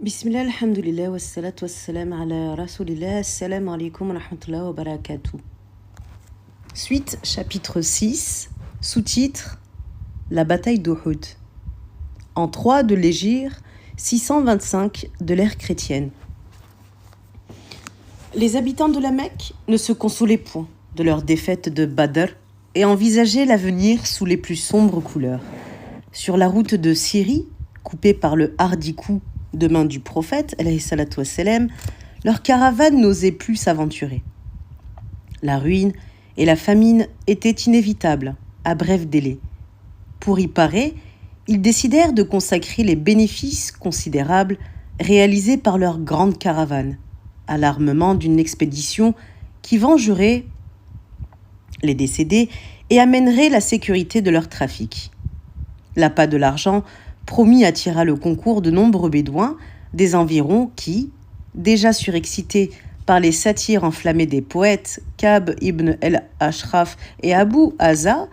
Bismillah, alhamdulillah, wassalatu wassalam ala rasulillah, assalamu alaikum wa rahmatullahi wa barakatuh. Suite, chapitre 6, sous-titre La bataille d'Uhud. En 3 de l'Hégire, 625 de l'ère chrétienne. Les habitants de la Mecque ne se consolaient point de leur défaite de Badr et envisageaient l'avenir sous les plus sombres couleurs. Sur la route de Syrie, coupée par le hardi coup de main du prophète, alayhi salatu wassalam, leur caravane n'osait plus s'aventurer. La ruine et la famine étaient inévitables, à bref délai. Pour y parer, ils décidèrent de consacrer les bénéfices considérables réalisés par leur grande caravane à l'armement d'une expédition qui vengerait les décédés et amènerait la sécurité de leur trafic. L'appât de l'argent promis attira le concours de nombreux bédouins des environs qui, déjà surexcités par les satires enflammées des poètes Ka'b ibn el-Ashraf et Abu Haza,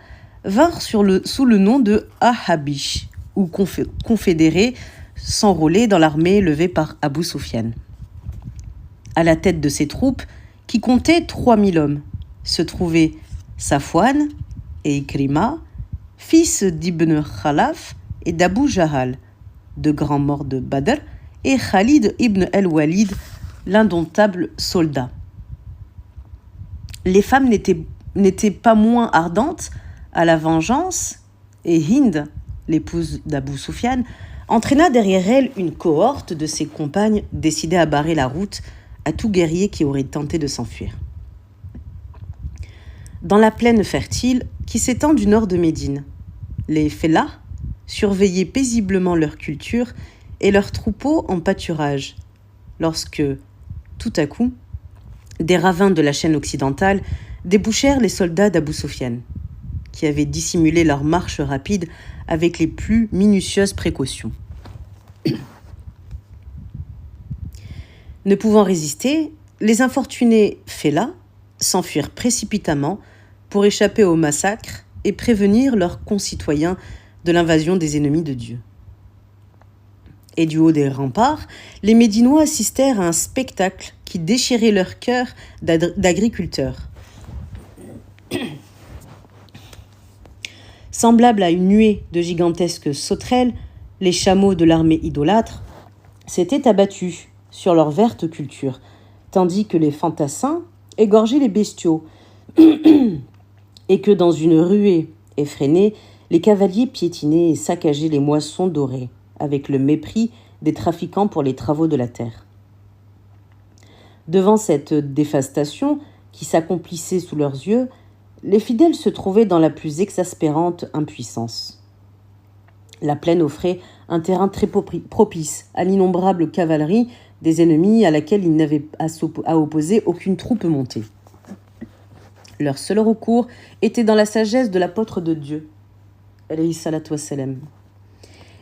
vinrent sous le nom de Ahabish, ou confédérés s'enrôler dans l'armée levée par Abu Sufyan. À la tête de ces troupes, qui comptaient 3000 hommes, se trouvaient Safwan et Ikrima, fils d'Ibn Khalaf et d'Abu Jahal, de grands morts de Badr, et Khalid ibn el-Walid, l'indomptable soldat. Les femmes n'étaient pas moins ardentes à la vengeance, et Hind, l'épouse d'Abu Sufyan, entraîna derrière elle une cohorte de ses compagnes décidées à barrer la route à tout guerrier qui aurait tenté de s'enfuir. Dans la plaine fertile qui s'étend du nord de Médine, les fellahs surveillaient paisiblement leur culture et leurs troupeaux en pâturage, lorsque, tout à coup, des ravins de la chaîne occidentale débouchèrent les soldats d'Abu Sufyan, qui avaient dissimulé leur marche rapide avec les plus minutieuses précautions. Ne pouvant résister, les infortunés fellahs s'enfuirent précipitamment pour échapper au massacre et prévenir leurs concitoyens de l'invasion des ennemis de Dieu. Et du haut des remparts, les Médinois assistèrent à un spectacle qui déchirait leur cœur d'agriculteurs. Semblable à une nuée de gigantesques sauterelles, les chameaux de l'armée idolâtre s'étaient abattus sur leur verte culture, tandis que les fantassins égorgeaient les bestiaux, et que dans une ruée effrénée, les cavaliers piétinaient et saccageaient les moissons dorées, avec le mépris des trafiquants pour les travaux de la terre. Devant cette dévastation qui s'accomplissait sous leurs yeux, les fidèles se trouvaient dans la plus exaspérante impuissance. La plaine offrait un terrain très propice à l'innombrable cavalerie des ennemis à laquelle ils n'avaient à opposer aucune troupe montée. Leur seul recours était dans la sagesse de l'apôtre de Dieu, alayhi salatu wassalam.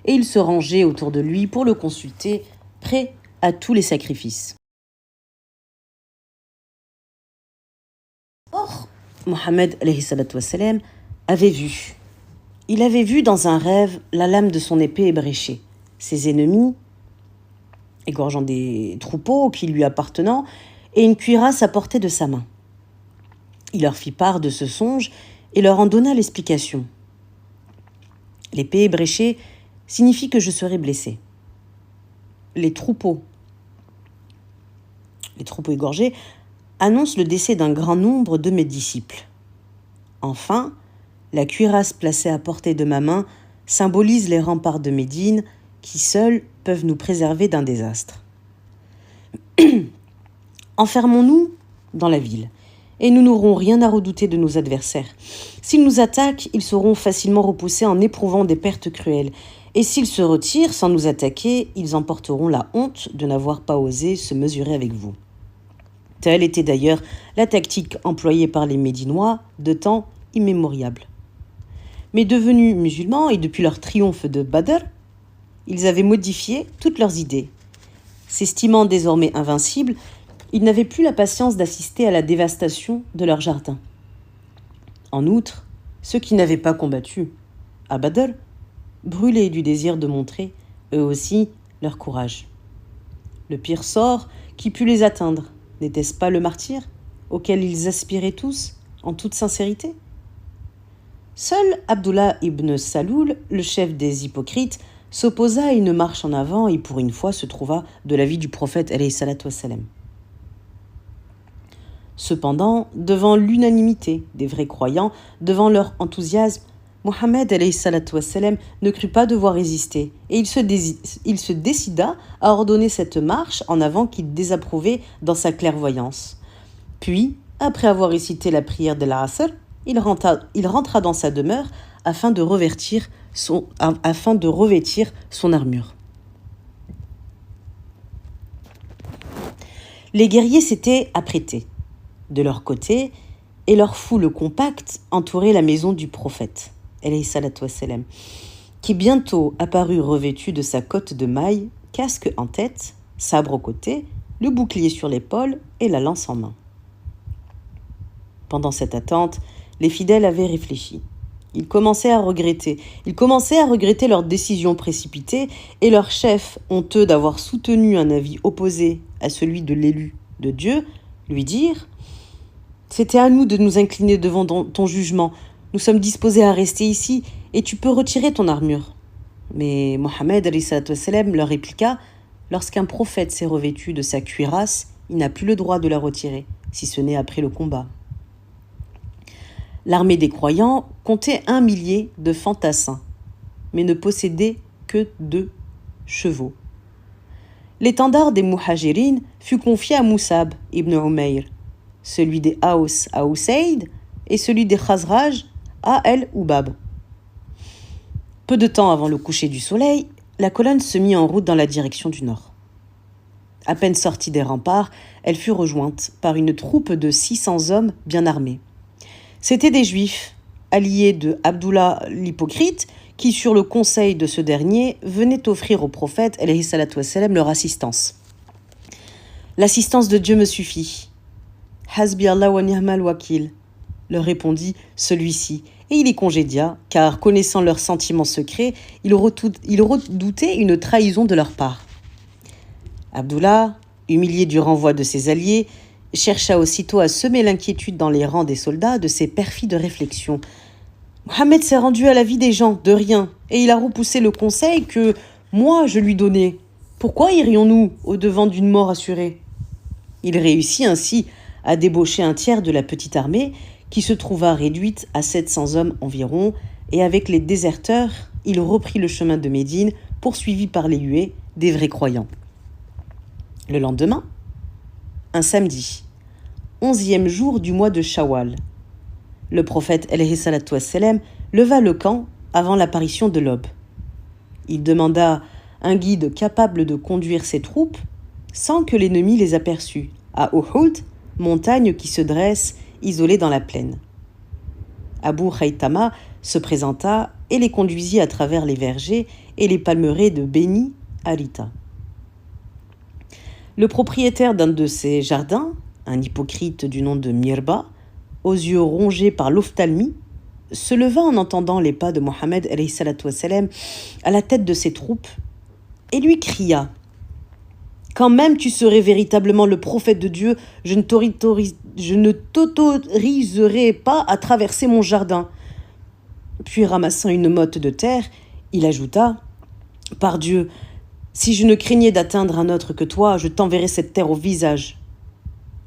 Et ils se rangeaient autour de lui pour le consulter, prêts à tous les sacrifices. Or, Mohammed alayhi salatu wassalam avait vu. Il avait vu dans un rêve la lame de son épée ébréchée, ses ennemis égorgeant des troupeaux qui lui appartenant, et une cuirasse à portée de sa main. Il leur fit part de ce songe et leur en donna l'explication. L'épée ébréchée signifie que je serai blessé. Les troupeaux égorgés annoncent le décès d'un grand nombre de mes disciples. Enfin, la cuirasse placée à portée de ma main symbolise les remparts de Médine qui seuls peuvent nous préserver d'un désastre. Enfermons-nous dans la ville, et nous n'aurons rien à redouter de nos adversaires. S'ils nous attaquent, ils seront facilement repoussés en éprouvant des pertes cruelles. Et s'ils se retirent sans nous attaquer, ils emporteront la honte de n'avoir pas osé se mesurer avec vous. Telle était d'ailleurs la tactique employée par les Médinois de temps immémorial. Mais devenus musulmans et depuis leur triomphe de Badr, ils avaient modifié toutes leurs idées. S'estimant désormais invincibles, ils n'avaient plus la patience d'assister à la dévastation de leur jardin. En outre, ceux qui n'avaient pas combattu à Badr brûlaient du désir de montrer, eux aussi, leur courage. Le pire sort qui put les atteindre, n'était-ce pas le martyre auquel ils aspiraient tous, en toute sincérité? Seul Abdullah ibn Saloul, le chef des hypocrites, s'opposa à une marche en avant et pour une fois se trouva de l'avis du prophète alayhi salatu wassalam. Cependant, devant l'unanimité des vrais croyants, devant leur enthousiasme, Mohammed alayhi salatu wassalam ne crut pas devoir résister et il se décida à ordonner cette marche en avant qu'il désapprouvait dans sa clairvoyance. Puis, après avoir récité la prière de l'Asr, il rentra dans sa demeure afin de revêtir son armure. Les guerriers s'étaient apprêtés de leur côté et leur foule compacte entourait la maison du prophète, alayhi salatu wassalam, qui bientôt apparut revêtu de sa cotte de maille, casque en tête, sabre au côté, le bouclier sur l'épaule et la lance en main. Pendant cette attente, les fidèles avaient réfléchi. Ils commençaient à regretter leur décision précipitée et leur chef, honteux d'avoir soutenu un avis opposé à celui de l'élu de Dieu, lui dirent « C'était à nous de nous incliner devant ton jugement. Nous sommes disposés à rester ici et tu peux retirer ton armure. » Mais Mohammed alayhi salatu wassalam leur répliqua « Lorsqu'un prophète s'est revêtu de sa cuirasse, il n'a plus le droit de la retirer, si ce n'est après le combat. » L'armée des croyants comptait 1 millier de fantassins, mais ne possédait que 2 chevaux. L'étendard des Muhajirines fut confié à Moussab ibn Umayr, celui des Aws à Usayd et celui des Khazraj à El-Oubab. Peu de temps avant le coucher du soleil, la colonne se mit en route dans la direction du nord. À peine sortie des remparts, elle fut rejointe par une troupe de 600 hommes bien armés. C'étaient des Juifs, alliés de Abdullah l'hypocrite, qui, sur le conseil de ce dernier, venaient offrir au prophète alayhi salatu wassalam leur assistance. « L'assistance de Dieu me suffit. »« Hasbi Allah wa ni'mal wakil » leur répondit celui-ci, et il les congédia, car, connaissant leurs sentiments secrets, il redoutait une trahison de leur part. Abdullah, humilié du renvoi de ses alliés, chercha aussitôt à semer l'inquiétude dans les rangs des soldats de ses perfides réflexions. Mohammed s'est rendu à la vie des gens, de rien, et il a repoussé le conseil que moi je lui donnais. Pourquoi irions-nous au-devant d'une mort assurée? Il réussit ainsi à débaucher un tiers de la petite armée qui se trouva réduite à 700 hommes environ, et avec les déserteurs, il reprit le chemin de Médine, poursuivi par les huées des vrais croyants. Le lendemain, un samedi, 11e jour du mois de Shawwal, le prophète alayhi salatu wassalam leva le camp avant l'apparition de l'aube. Il demanda un guide capable de conduire ses troupes sans que l'ennemi les aperçût, à Uhud, montagne qui se dresse isolée dans la plaine. Abu Khaythama se présenta et les conduisit à travers les vergers et les palmeraies de Beni Harita. Le propriétaire d'un de ces jardins, un hypocrite du nom de Mirba, aux yeux rongés par l'ophtalmie, se leva en entendant les pas de Mohammed alayhi salatu wassalam à la tête de ses troupes et lui cria « Quand même tu serais véritablement le prophète de Dieu, je ne t'autoriserai pas à traverser mon jardin. » Puis ramassant une motte de terre, il ajouta « Par Dieu, si je ne craignais d'atteindre un autre que toi, je t'enverrais cette terre au visage. »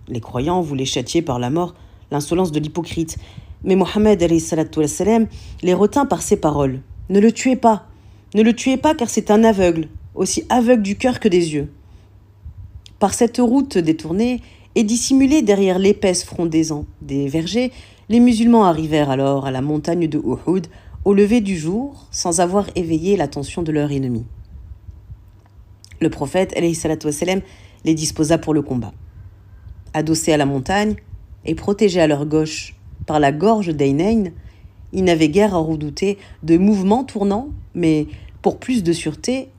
Les croyants voulaient châtier par la mort l'insolence de l'hypocrite, mais Mohammed alayhi salatu wassalam les retint par ces paroles. « Ne le tuez pas car c'est un aveugle, aussi aveugle du cœur que des yeux. » Par cette route détournée et dissimulée derrière l'épaisse frondaison des vergers, les musulmans arrivèrent alors à la montagne de Uhud au lever du jour sans avoir éveillé l'attention de leur ennemi. Le prophète alayhi salatu wassalam les disposa pour le combat. Adossés à la montagne et protégés à leur gauche par la gorge d'Aynayn, ils n'avaient guère à redouter de mouvements tournants, mais pour plus de sûreté,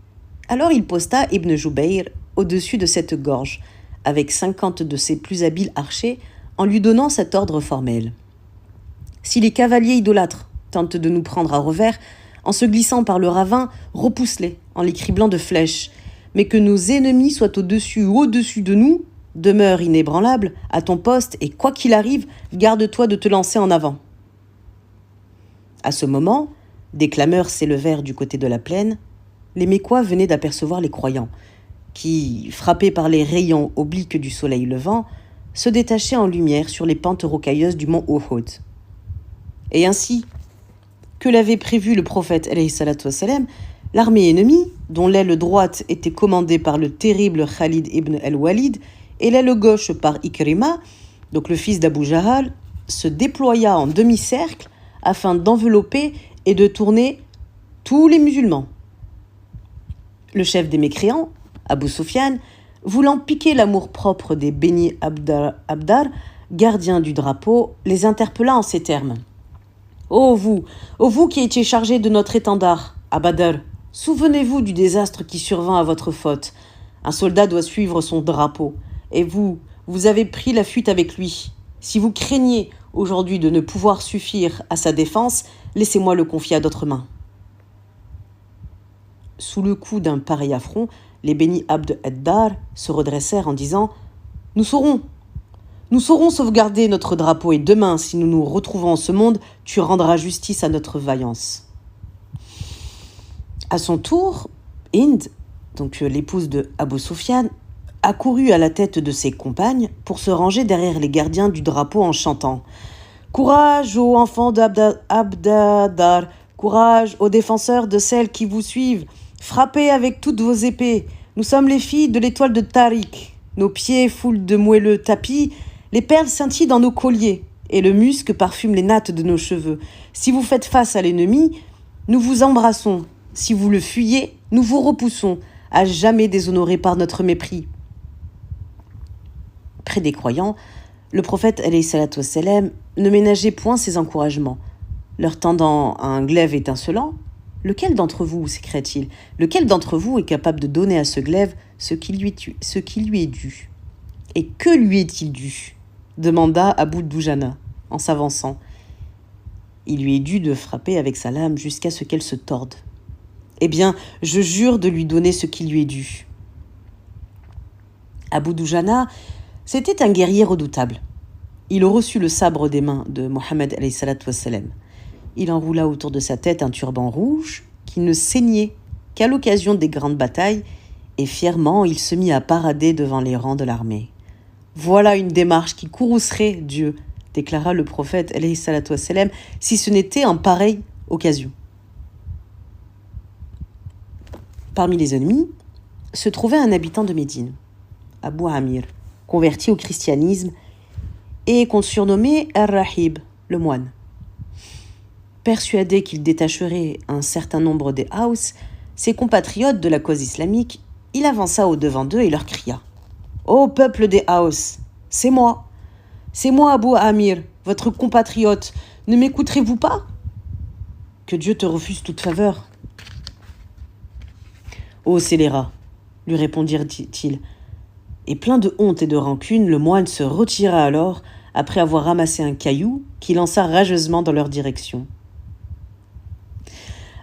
alors il posta Ibn Jubayr au-dessus de cette gorge, avec 50 de ses plus habiles archers, en lui donnant cet ordre formel. Si les cavaliers idolâtres tentent de nous prendre à revers, en se glissant par le ravin, repousse-les en les criblant de flèches. mais que nos ennemis soient au-dessus ou au-dessus de nous, demeure inébranlable à ton poste et quoi qu'il arrive, garde-toi de te lancer en avant. » À ce moment, des clameurs s'élevèrent du côté de la plaine. Les Mécois venaient d'apercevoir les croyants, qui, frappés par les rayons obliques du soleil levant, se détachaient en lumière sur les pentes rocailleuses du mont Uhud. Et ainsi que l'avait prévu le prophète alayhi salatu wassalam, l'armée ennemie, dont l'aile droite était commandée par le terrible Khalid ibn al-Walid et l'aile gauche par Ikrima, donc le fils d'Abu Jahal, se déploya en demi-cercle afin d'envelopper et de tourner tous les musulmans. Le chef des mécréants, Abu Sufyan, voulant piquer l'amour-propre des Beni Abdar, gardiens du drapeau, les interpella en ces termes. « Ô vous qui étiez chargés de notre étendard, à Badr, souvenez-vous du désastre qui survint à votre faute. Un soldat doit suivre son drapeau, et vous avez pris la fuite avec lui. Si vous craignez aujourd'hui de ne pouvoir suffire à sa défense, laissez-moi le confier à d'autres mains. » Sous le coup d'un pareil affront, les Beni Abd ad-Dar se redressèrent en disant « Nous saurons sauvegarder notre drapeau et demain, si nous nous retrouvons en ce monde, tu rendras justice à notre vaillance. » À son tour, Hind, donc l'épouse de Abu Sufyan, accourut à la tête de ses compagnes pour se ranger derrière les gardiens du drapeau en chantant « Courage aux enfants d'Abd-Dar, courage aux défenseurs de celles qui vous suivent, frappez avec toutes vos épées, nous sommes les filles de l'étoile de Tariq, nos pieds foulent de moelleux tapis, les perles scintillent dans nos colliers, et le musc parfume les nattes de nos cheveux. Si vous faites face à l'ennemi, nous vous embrassons, si vous le fuyez, nous vous repoussons, à jamais déshonorés par notre mépris. » Près des croyants, le prophète alayhi salatu wassalam ne ménageait point ses encouragements. Leur tendant un glaive étincelant, « Lequel d'entre vous, s'écria-t-il, lequel d'entre vous est capable de donner à ce glaive ce qui lui est dû ?» « Et que lui est-il dû ?» demanda Abu Dujana en s'avançant. « Il lui est dû de frapper avec sa lame jusqu'à ce qu'elle se torde. »« Eh bien, je jure de lui donner ce qui lui est dû. » Abu Dujana, c'était un guerrier redoutable. Il reçut le sabre des mains de Mohammed alayhi salatu wassalam. Il enroula autour de sa tête un turban rouge qui ne saignait qu'à l'occasion des grandes batailles et fièrement il se mit à parader devant les rangs de l'armée. « Voilà une démarche qui courroucerait Dieu, » déclara le prophète alayhi salatu wassalam, si ce n'était en pareille occasion. Parmi les ennemis se trouvait un habitant de Médine, Abu Amir, converti au christianisme et qu'on surnommait Ar-Rahib, le moine. Persuadé qu'il détacherait un certain nombre des Haus, ses compatriotes de la cause islamique, il avança au-devant d'eux et leur cria « Ô peuple des Haus, c'est moi Abu Amir, votre compatriote, ne m'écouterez-vous pas ? Que Dieu te refuse toute faveur. » « Ô scélérat, lui répondirent-ils, et plein de honte et de rancune, le moine se retira alors après avoir ramassé un caillou qu'il lança rageusement dans leur direction.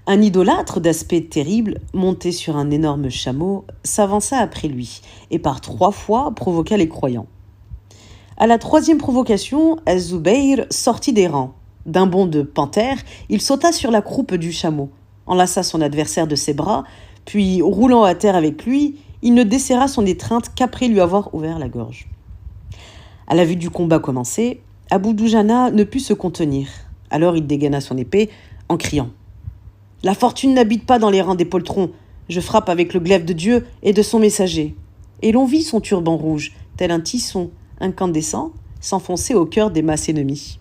Un idolâtre d'aspect terrible, monté sur un énorme chameau, s'avança après lui et par 3 fois provoqua les croyants. À la 3e provocation, Az-Zubayr sortit des rangs. D'un bond de panthère, il sauta sur la croupe du chameau, enlaça son adversaire de ses bras, puis, roulant à terre avec lui, il ne desserra son étreinte qu'après lui avoir ouvert la gorge. À la vue du combat commencé, Abu Dujana ne put se contenir. Alors il dégaina son épée en criant « La fortune n'habite pas dans les rangs des poltrons. Je frappe avec le glaive de Dieu et de son messager. » Et l'on vit son turban rouge, tel un tisson incandescent, s'enfoncer au cœur des masses ennemies.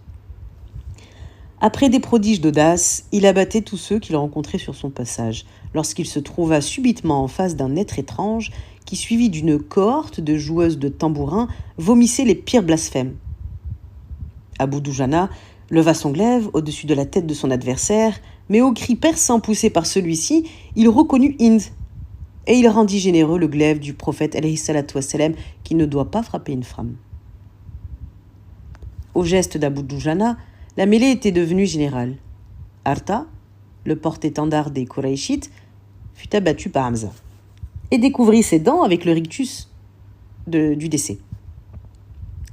Après des prodiges d'audace, il abattait tous ceux qu'il rencontrait sur son passage, lorsqu'il se trouva subitement en face d'un être étrange qui, suivi d'une cohorte de joueuses de tambourins, vomissait les pires blasphèmes. Abu Dujana leva son glaive au-dessus de la tête de son adversaire, mais au cri perçant poussé par celui-ci, il reconnut Hind, et il rendit généreux le glaive du prophète alayhi salatu wassalam qui ne doit pas frapper une femme. Au geste d'Abu Dujana, la mêlée était devenue générale. Arta, le porte-étendard des Qurayshites, fut abattu par Hamza. et découvrit ses dents avec le rictus du décès.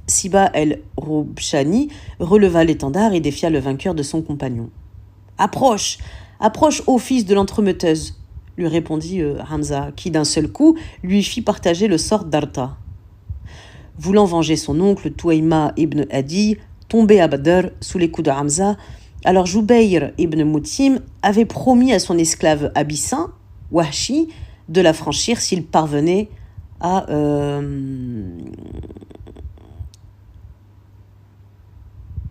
Siba el-Robshani releva l'étendard et défia le vainqueur de son compagnon. « Approche, approche, ô fils de l'entremeuteuse !» lui répondit Hamza, qui d'un seul coup lui fit partager le sort d'Arta. Voulant venger son oncle Touaïma ibn Adi, tombé à Badr sous les coups de Hamza, alors Joubayr ibn Moutim avait promis à son esclave abyssin, Wahshi, de la franchir s'il parvenait à...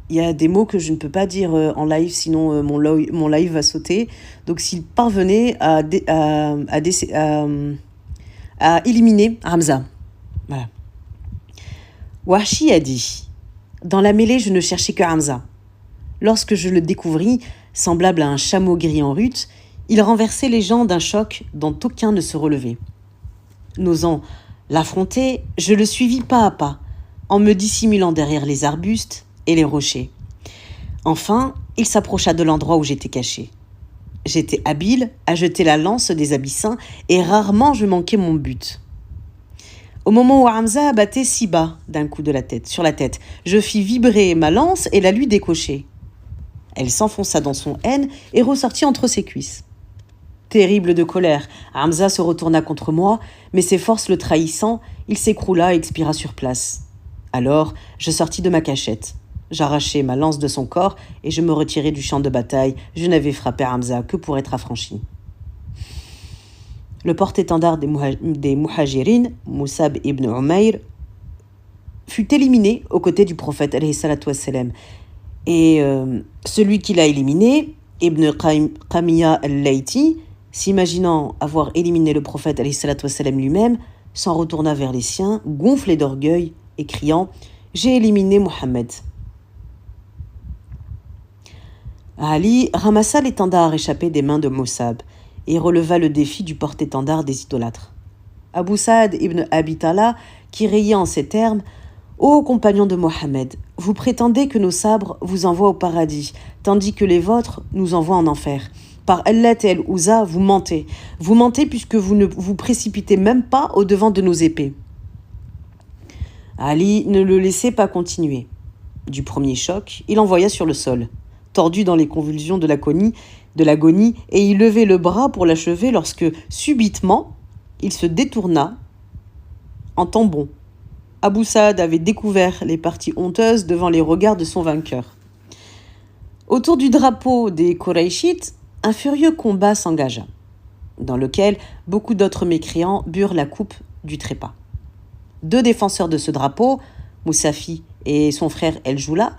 Il y a des mots que je ne peux pas dire en live, sinon mon live va sauter. Donc s'il parvenait à éliminer Hamza. Voilà. Wahshi a dit « Dans la mêlée, je ne cherchais que Hamza. Lorsque je le découvris, semblable à un chameau gris en rut, il renversait les gens d'un choc dont aucun ne se relevait. N'osant l'affronter, je le suivis pas à pas, en me dissimulant derrière les arbustes et les rochers. Enfin, il s'approcha de l'endroit où j'étais caché. J'étais habile à jeter la lance des abyssins et rarement je manquais mon but. Au moment où Hamza abattait Siba d'un coup sur la tête, je fis vibrer ma lance et la lui décocher. Elle s'enfonça dans son haine et ressortit entre ses cuisses. Terrible de colère, Hamza se retourna contre moi, mais ses forces le trahissant, il s'écroula et expira sur place. Alors, je sortis de ma cachette. J'arrachai ma lance de son corps et je me retirai du champ de bataille. Je n'avais frappé Hamza que pour être affranchi. Le porte-étendard des Muhajirin, Musab ibn Umayr, fut éliminé aux côtés du prophète alayhi salatu wassalam. Et celui qui l'a éliminé, Ibn Qamiya al-Layti, s'imaginant avoir éliminé le prophète alayhi salatu wassalam lui-même, s'en retourna vers les siens, gonflé d'orgueil et criant « J'ai éliminé Mohammed ». Ali ramassa l'étendard échappé des mains de Musab et releva le défi du porte-étendard des idolâtres. Abu Saad ibn Abi Talha, qui rayait en ces termes « Ô compagnons de Mohammed, vous prétendez que nos sabres vous envoient au paradis, tandis que les vôtres nous envoient en enfer. Par Allat et El-Ouza, vous mentez. Vous mentez puisque vous ne vous précipitez même pas au-devant de nos épées. » Ali ne le laissait pas continuer. Du premier choc, il envoya sur le sol, tordu dans les convulsions de l'agonie, et il levait le bras pour l'achever lorsque, subitement, il se détourna en tombant. Abu Saad avait découvert les parties honteuses devant les regards de son vainqueur. Autour du drapeau des Qurayshites, un furieux combat s'engagea, dans lequel beaucoup d'autres mécréants burent la coupe du trépas. 2 défenseurs de ce drapeau, Moussafi et son frère El-Joula,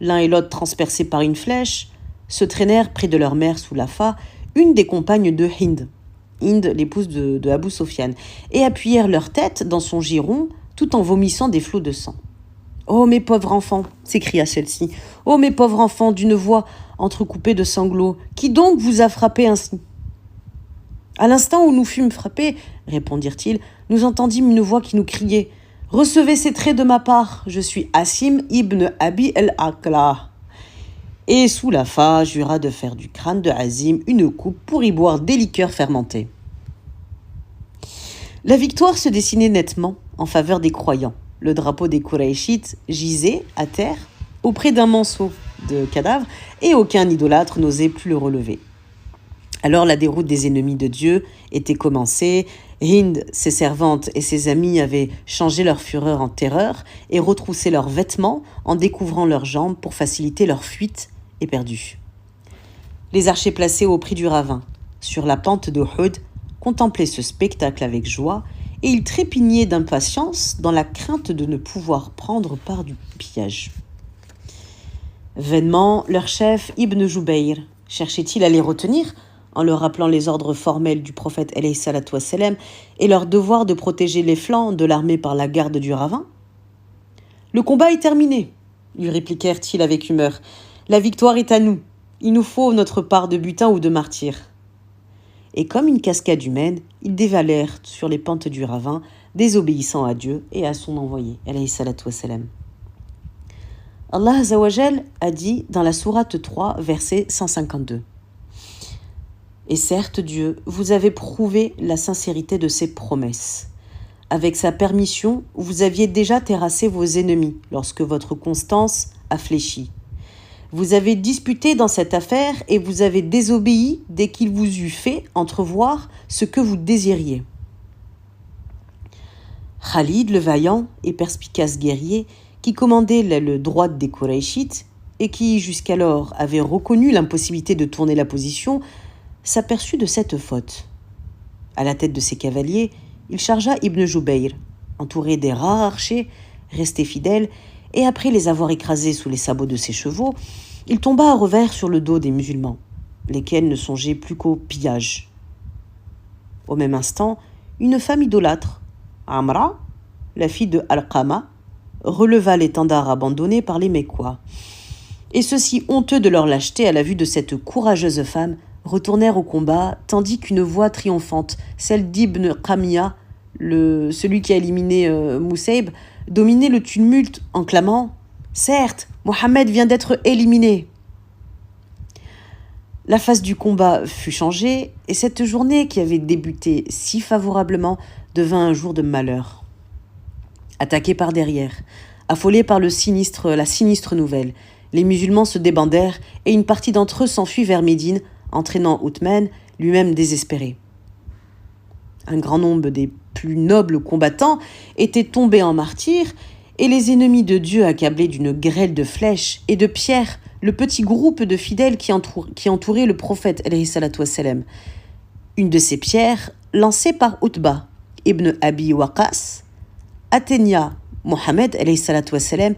l'un et l'autre transpercés par une flèche, se traînèrent près de leur mère Soulafa, une des compagnes de Hind, l'épouse de Abu Sofyan, et appuyèrent leur tête dans son giron tout en vomissant des flots de sang. « Oh, mes pauvres enfants !» s'écria celle-ci. « Oh, mes pauvres enfants !» d'une voix entrecoupée de sanglots. « Qui donc vous a frappé ainsi ?» À l'instant où nous fûmes frappés, répondirent-ils, nous entendîmes une voix qui nous criait « Recevez ces traits de ma part, je suis Asim ibn Abi el-Aqla. » Et Soulafa jura de faire du crâne de Azim une coupe pour y boire des liqueurs fermentées. La victoire se dessinait nettement en faveur des croyants. Le drapeau des Qurayshites gisait à terre auprès d'un monceau de cadavres et aucun idolâtre n'osait plus le relever. Alors la déroute des ennemis de Dieu était commencée. Hind, ses servantes et ses amis avaient changé leur fureur en terreur et retroussé leurs vêtements en découvrant leurs jambes pour faciliter leur fuite éperdue. Les archers placés au prix du ravin, sur la pente d'Uhud, contemplaient ce spectacle avec joie et ils trépignaient d'impatience dans la crainte de ne pouvoir prendre part du pillage. Vainement, leur chef, Ibn Joubayr, cherchait-il à les retenir en leur rappelant les ordres formels du prophète alayhi salatu wassalam et leur devoir de protéger les flancs de l'armée par la garde du ravin. « Le combat est terminé, » lui répliquèrent-ils avec humeur. « La victoire est à nous. Il nous faut notre part de butin ou de martyr. » Et comme une cascade humaine, ils dévalèrent sur les pentes du ravin, désobéissant à Dieu et à son envoyé, alayhi salatu wassalam. Allah Azza wa Jal a dit dans la sourate 3, verset 152. Et certes, Dieu, vous avez prouvé la sincérité de ses promesses. Avec sa permission, vous aviez déjà terrassé vos ennemis lorsque votre constance a fléchi. Vous avez disputé dans cette affaire et vous avez désobéi dès qu'il vous eut fait entrevoir ce que vous désiriez. Khalid, le vaillant et perspicace guerrier, qui commandait l'aile droite des Qurayshites et qui, jusqu'alors, avait reconnu l'impossibilité de tourner la position, s'aperçut de cette faute. À la tête de ses cavaliers, il chargea Ibn Jubayr, entouré des rares archers, restés fidèles, et après les avoir écrasés sous les sabots de ses chevaux, il tomba à revers sur le dos des musulmans, lesquels ne songeaient plus qu'au pillage. Au même instant, une femme idolâtre, Amra, la fille de Al-Qama, releva l'étendard abandonné par les Mécois. Et ceux-ci, honteux de leur lâcheté à la vue de cette courageuse femme, retournèrent au combat, tandis qu'une voix triomphante, celle d'Ibn Qamiya, celui qui a éliminé Moussaïb, dominait le tumulte en clamant « Certes, Mohammed vient d'être éliminé !» La face du combat fut changée, et cette journée qui avait débuté si favorablement devint un jour de malheur. Attaqués par derrière, affolés par la sinistre nouvelle, les musulmans se débandèrent et une partie d'entre eux s'enfuit vers Médine, entraînant Uthman, lui-même désespéré. Un grand nombre des plus nobles combattants étaient tombés en martyrs et les ennemis de Dieu, accablés d'une grêle de flèches et de pierres, le petit groupe de fidèles qui entourait le prophète alayhi salatu wassalam. Une de ces pierres, lancée par Utba ibn Abi Waqas, atteignit Mohammed alayhi salatu wassalam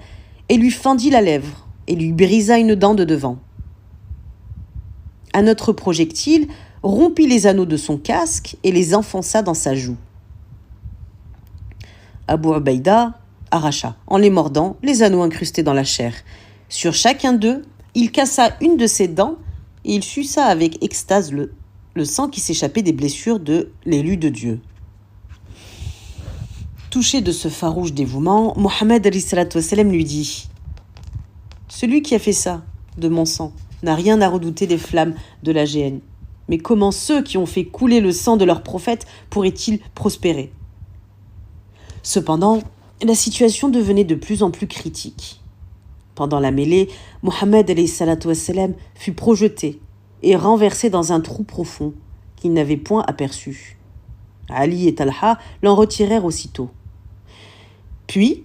et lui fendit la lèvre et lui brisa une dent de devant. Un autre projectile rompit les anneaux de son casque et les enfonça dans sa joue. Abu Ubaïda arracha, en les mordant, les anneaux incrustés dans la chair. Sur chacun d'eux, il cassa une de ses dents et il suça avec extase le sang qui s'échappait des blessures de l'élu de Dieu. Touché de ce farouche dévouement, Mohammed lui dit « Celui qui a fait ça, de mon sang, n'a rien à redouter des flammes de la géhenne. Mais comment ceux qui ont fait couler le sang de leur prophète pourraient-ils prospérer ?» Cependant, la situation devenait de plus en plus critique. Pendant la mêlée, Mohammed fut projeté et renversé dans un trou profond qu'il n'avait point aperçu. Ali et Talha l'en retirèrent aussitôt. Puis,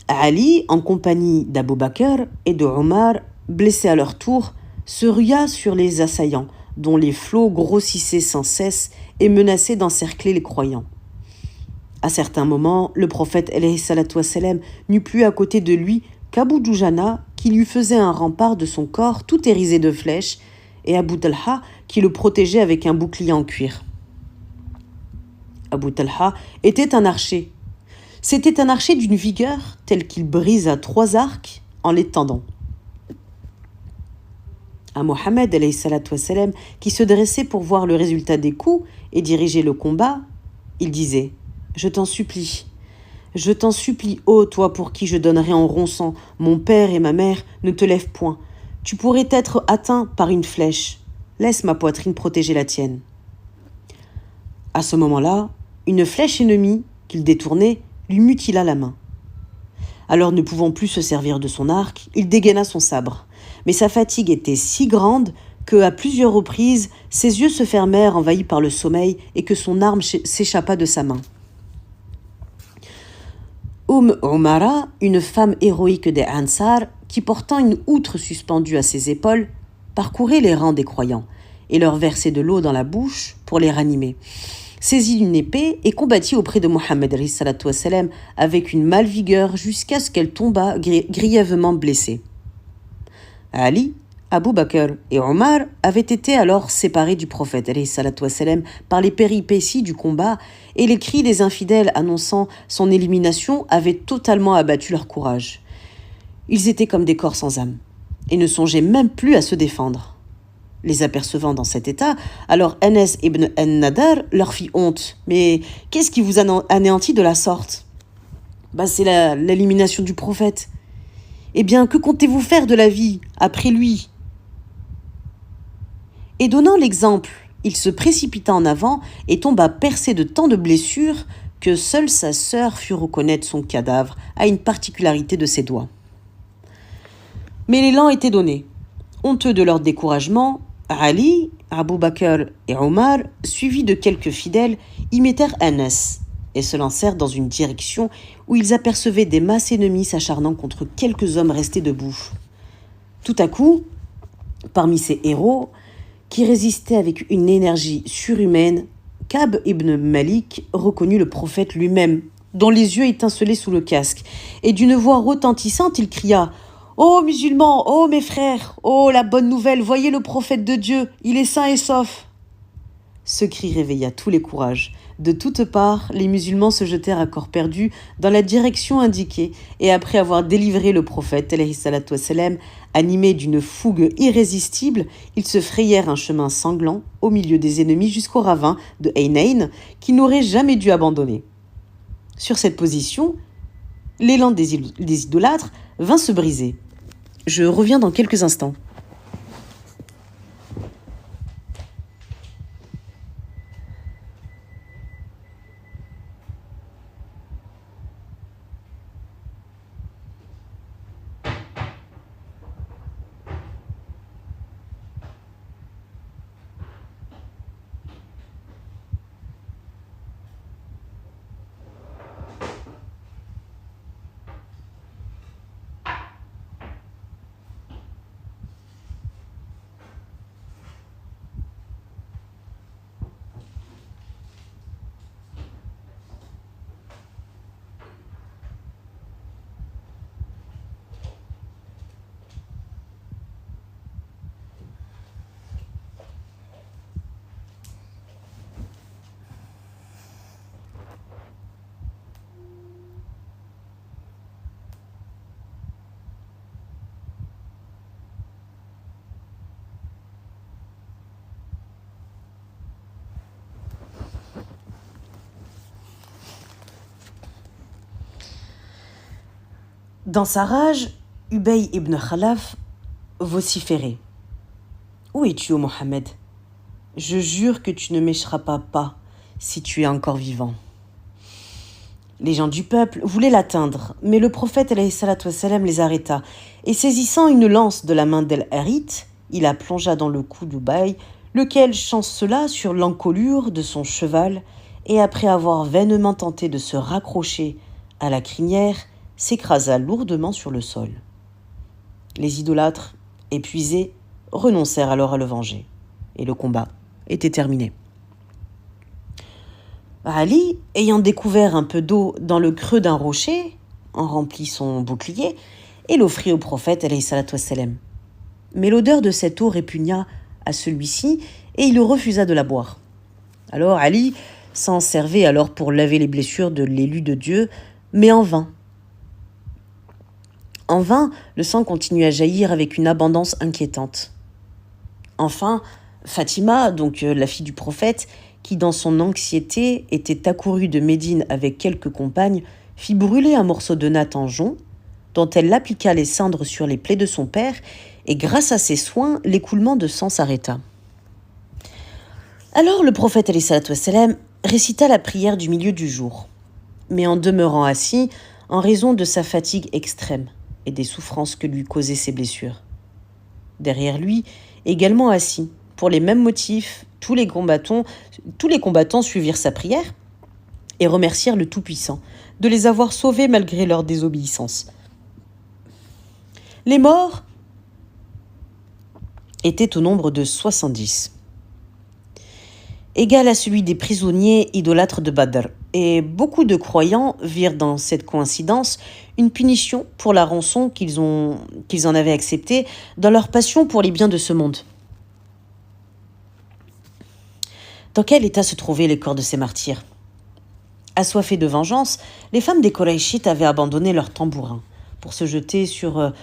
Ali, en compagnie d'Abu Bakr et de Omar, blessés à leur tour, se rua sur les assaillants, dont les flots grossissaient sans cesse et menaçaient d'encercler les croyants. À certains moments, le prophète n'eut plus à côté de lui qu'Abu Dujana, qui lui faisait un rempart de son corps tout hérissé de flèches, et Abu Talha, qui le protégeait avec un bouclier en cuir. Abu Talha était un archer. C'était un archer d'une vigueur telle qu'il brisa 3 arcs en les tendant. À Mohammed qui se dressait pour voir le résultat des coups et diriger le combat, il disait « Je t'en supplie, ô toi pour qui je donnerai en ronçant, mon père et ma mère, ne te lève point. Tu pourrais être atteint par une flèche. Laisse ma poitrine protéger la tienne. » À ce moment-là, une flèche ennemie qu'il détournait lui mutila la main. Alors, ne pouvant plus se servir de son arc, il dégaina son sabre. Mais sa fatigue était si grande que, à plusieurs reprises, ses yeux se fermèrent envahis par le sommeil et que son arme s'échappa de sa main. Umara, une femme héroïque des Ansar, qui portant une outre suspendue à ses épaules, parcourait les rangs des croyants et leur versait de l'eau dans la bouche pour les ranimer. Saisit une épée et combattit auprès de Mohammed avec une malvigueur jusqu'à ce qu'elle tombât grièvement blessée. Ali, Abu Bakr et Omar avaient été alors séparés du prophète par les péripéties du combat, et les cris des infidèles annonçant son élimination avaient totalement abattu leur courage. Ils étaient comme des corps sans âme et ne songeaient même plus à se défendre. Les apercevant dans cet état, alors Anas ibn an-Nadar leur fit honte. « Mais qu'est-ce qui vous anéantit de la sorte ?»« C'est l'élimination du prophète. »« Eh bien, que comptez-vous faire de la vie après lui ?» Et donnant l'exemple, il se précipita en avant et tomba percé de tant de blessures que seule sa sœur fut reconnaître son cadavre à une particularité de ses doigts. Mais l'élan était donné. Honteux de leur découragement, Ali, Abu Bakr et Omar, suivis de quelques fidèles, y mettèrent Anas et se lancèrent dans une direction où ils apercevaient des masses ennemies s'acharnant contre quelques hommes restés debout. Tout à coup, parmi ces héros, qui résistaient avec une énergie surhumaine, Ka'b ibn Malik reconnut le prophète lui-même, dont les yeux étincelaient sous le casque, et d'une voix retentissante, il cria « Ô musulmans, ô mes frères, ô la bonne nouvelle, voyez le prophète de Dieu, il est sain et sauf !» Ce cri réveilla tous les courages. De toutes parts, les musulmans se jetèrent à corps perdu dans la direction indiquée, et après avoir délivré le prophète, alayhi salatu wassalam, animés d'une fougue irrésistible, ils se frayèrent un chemin sanglant au milieu des ennemis jusqu'au ravin de Aynayn, qu'ils n'auraient jamais dû abandonner. Sur cette position, l'élan des idolâtres vint se briser. Je reviens dans quelques instants. Dans sa rage, Ubay ibn Khalaf vociférait. « Où es-tu, ô Mohammed ? Je jure que tu ne m'échapperas pas si tu es encore vivant. » Les gens du peuple voulaient l'atteindre, mais le prophète alayhi salatu wassalam les arrêta, et saisissant une lance de la main d'El-Harith, il la plongea dans le cou d'Ubay, lequel chancela sur l'encolure de son cheval, et après avoir vainement tenté de se raccrocher à la crinière, s'écrasa lourdement sur le sol. Les idolâtres, épuisés, renoncèrent alors à le venger, et le combat était terminé. Ali, ayant découvert un peu d'eau dans le creux d'un rocher, en remplit son bouclier et l'offrit au prophète alayhi salatu wassalam. Mais l'odeur de cette eau répugna à celui-ci et il refusa de la boire. Alors Ali s'en servait alors pour laver les blessures de l'élu de Dieu, mais en vain. En vain, le sang continuait à jaillir avec une abondance inquiétante. Enfin, Fatima, donc la fille du prophète, qui dans son anxiété était accourue de Médine avec quelques compagnes, fit brûler un morceau de natte en jonc, dont elle appliqua les cendres sur les plaies de son père, et grâce à ses soins, l'écoulement de sang s'arrêta. Alors le prophète alayhi salatu wassalam récita la prière du milieu du jour, mais en demeurant assis en raison de sa fatigue extrême et des souffrances que lui causaient ses blessures. Derrière lui, également assis, pour les mêmes motifs, tous les combattants suivirent sa prière et remercièrent le Tout-Puissant de les avoir sauvés malgré leur désobéissance. Les morts étaient au nombre de 70, égal à celui des prisonniers idolâtres de Badr, et beaucoup de croyants virent dans cette coïncidence une punition pour la rançon qu'ils en avaient acceptée dans leur passion pour les biens de ce monde. Dans quel état se trouvaient les corps de ces martyrs ? Assoiffées de vengeance, les femmes des Koraïchites avaient abandonné leurs tambourins pour se jeter sur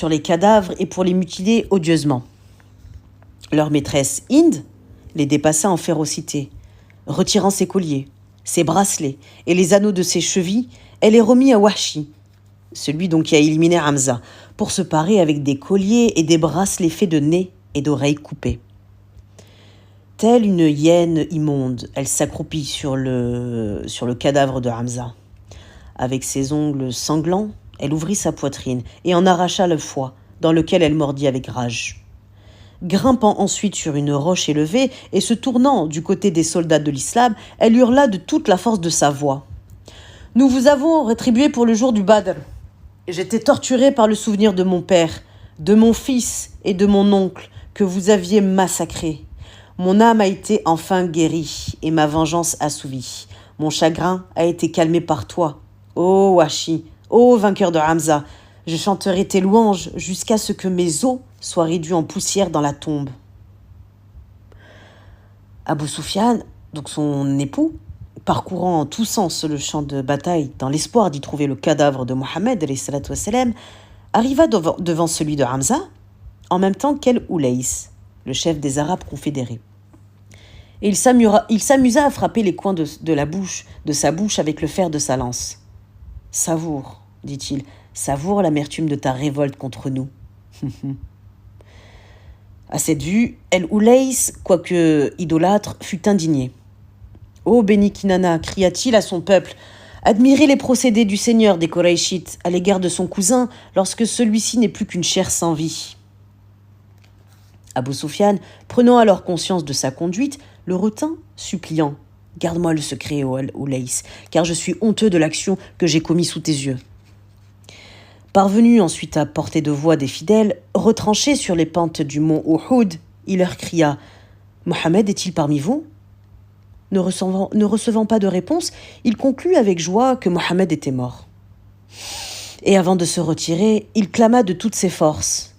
les cadavres et pour les mutiler odieusement. Leur maîtresse, Hind, les dépassa en férocité. Retirant ses colliers, ses bracelets et les anneaux de ses chevilles, elle les remit à Wahshi, celui donc qui a éliminé Hamza, pour se parer avec des colliers et des bracelets faits de nez et d'oreilles coupées. Telle une hyène immonde, elle s'accroupit sur le cadavre de Hamza. Avec ses ongles sanglants, elle ouvrit sa poitrine et en arracha le foie, dans lequel elle mordit avec rage. Grimpant ensuite sur une roche élevée et se tournant du côté des soldats de l'islam, elle hurla de toute la force de sa voix. « Nous vous avons rétribué pour le jour du Badr. J'étais torturée par le souvenir de mon père, de mon fils et de mon oncle que vous aviez massacrés. Mon âme a été enfin guérie et ma vengeance assouvie. Mon chagrin a été calmé par toi. Ô Washi, ô vainqueur de Hamza, je chanterai tes louanges jusqu'à ce que mes os soient réduits en poussière dans la tombe. » Abu Sufyan, donc son époux, parcourant en tous sens le champ de bataille dans l'espoir d'y trouver le cadavre de Mohammed, arriva devant celui de Hamza en même temps qu'El-Oulaïs, le chef des Arabes confédérés. Et il s'amusa à frapper les coins de sa bouche avec le fer de sa lance. « Savoure, dit-il, savoure l'amertume de ta révolte contre nous. » À cette vue, El-Oulaïs, quoique idolâtre, fut indigné. « Ô béni Kinana, cria-t-il à son peuple, admirez les procédés du seigneur des Koraïchites à l'égard de son cousin lorsque celui-ci n'est plus qu'une chair sans vie. » Abu Sufyan, prenant alors conscience de sa conduite, le retint, suppliant « Garde-moi le secret, ô El-Oulaïs, car je suis honteux de l'action que j'ai commise sous tes yeux. » Parvenu ensuite à portée de voix des fidèles, retranché sur les pentes du mont Uhud, il leur cria « Mohammed est-il parmi vous ?» Ne recevant pas de réponse, il conclut avec joie que Mohammed était mort. Et avant de se retirer, il clama de toutes ses forces.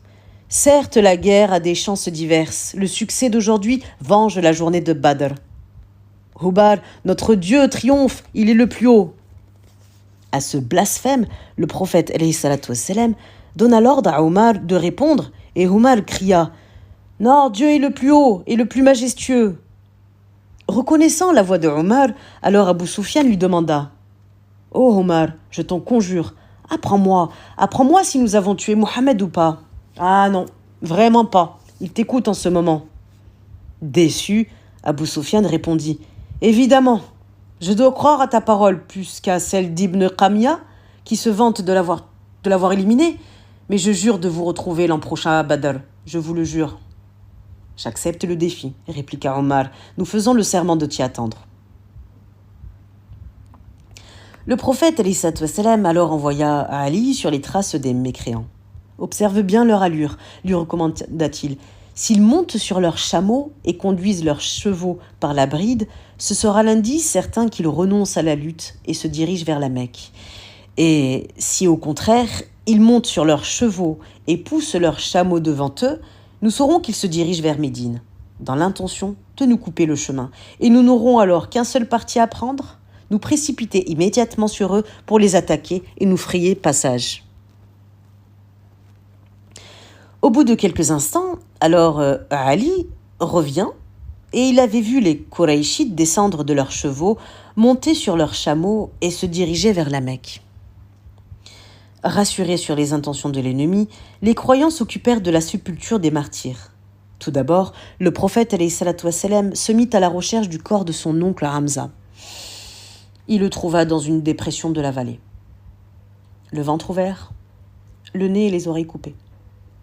« Certes, la guerre a des chances diverses. Le succès d'aujourd'hui venge la journée de Badr. Hubar, notre Dieu triomphe, il est le plus haut. » À ce blasphème, le prophète wassalam, donna l'ordre à Omar de répondre, et Omar cria « Non, Dieu est le plus haut et le plus majestueux. » Reconnaissant la voix de Omar, alors Abu Sufyan lui demanda « Oh Omar, je t'en conjure, apprends-moi si nous avons tué Mohammed ou pas. »« Ah non, vraiment pas, il t'écoute en ce moment. » Déçu, Abu Sufyan répondit « Évidemment, je dois croire à ta parole plus qu'à celle d'Ibn Qamiya, qui se vante de l'avoir éliminé, mais je jure de vous retrouver l'an prochain à Badr, je vous le jure. » « J'accepte le défi, répliqua Omar, nous faisons le serment de t'y attendre. » Le prophète wassalam, alors envoya à Ali sur les traces des mécréants. « Observe bien leur allure, lui recommanda-t-il. S'ils montent sur leurs chameaux et conduisent leurs chevaux par la bride, ce sera l'indice certain qu'ils renoncent à la lutte et se dirigent vers la Mecque. Et si au contraire, ils montent sur leurs chevaux et poussent leurs chameaux devant eux, nous saurons qu'ils se dirigent vers Médine, dans l'intention de nous couper le chemin, et nous n'aurons alors qu'un seul parti à prendre, nous précipiter immédiatement sur eux pour les attaquer et nous frayer passage. Au bout de quelques instants, alors Ali revient, et il avait vu les Koraïchites descendre de leurs chevaux, monter sur leurs chameaux et se diriger vers la Mecque. Rassurés sur les intentions de l'ennemi, les croyants s'occupèrent de la sépulture des martyrs. Tout d'abord, le prophète wassalam, se mit à la recherche du corps de son oncle Hamza. Il le trouva dans une dépression de la vallée. Le ventre ouvert, le nez et les oreilles coupées.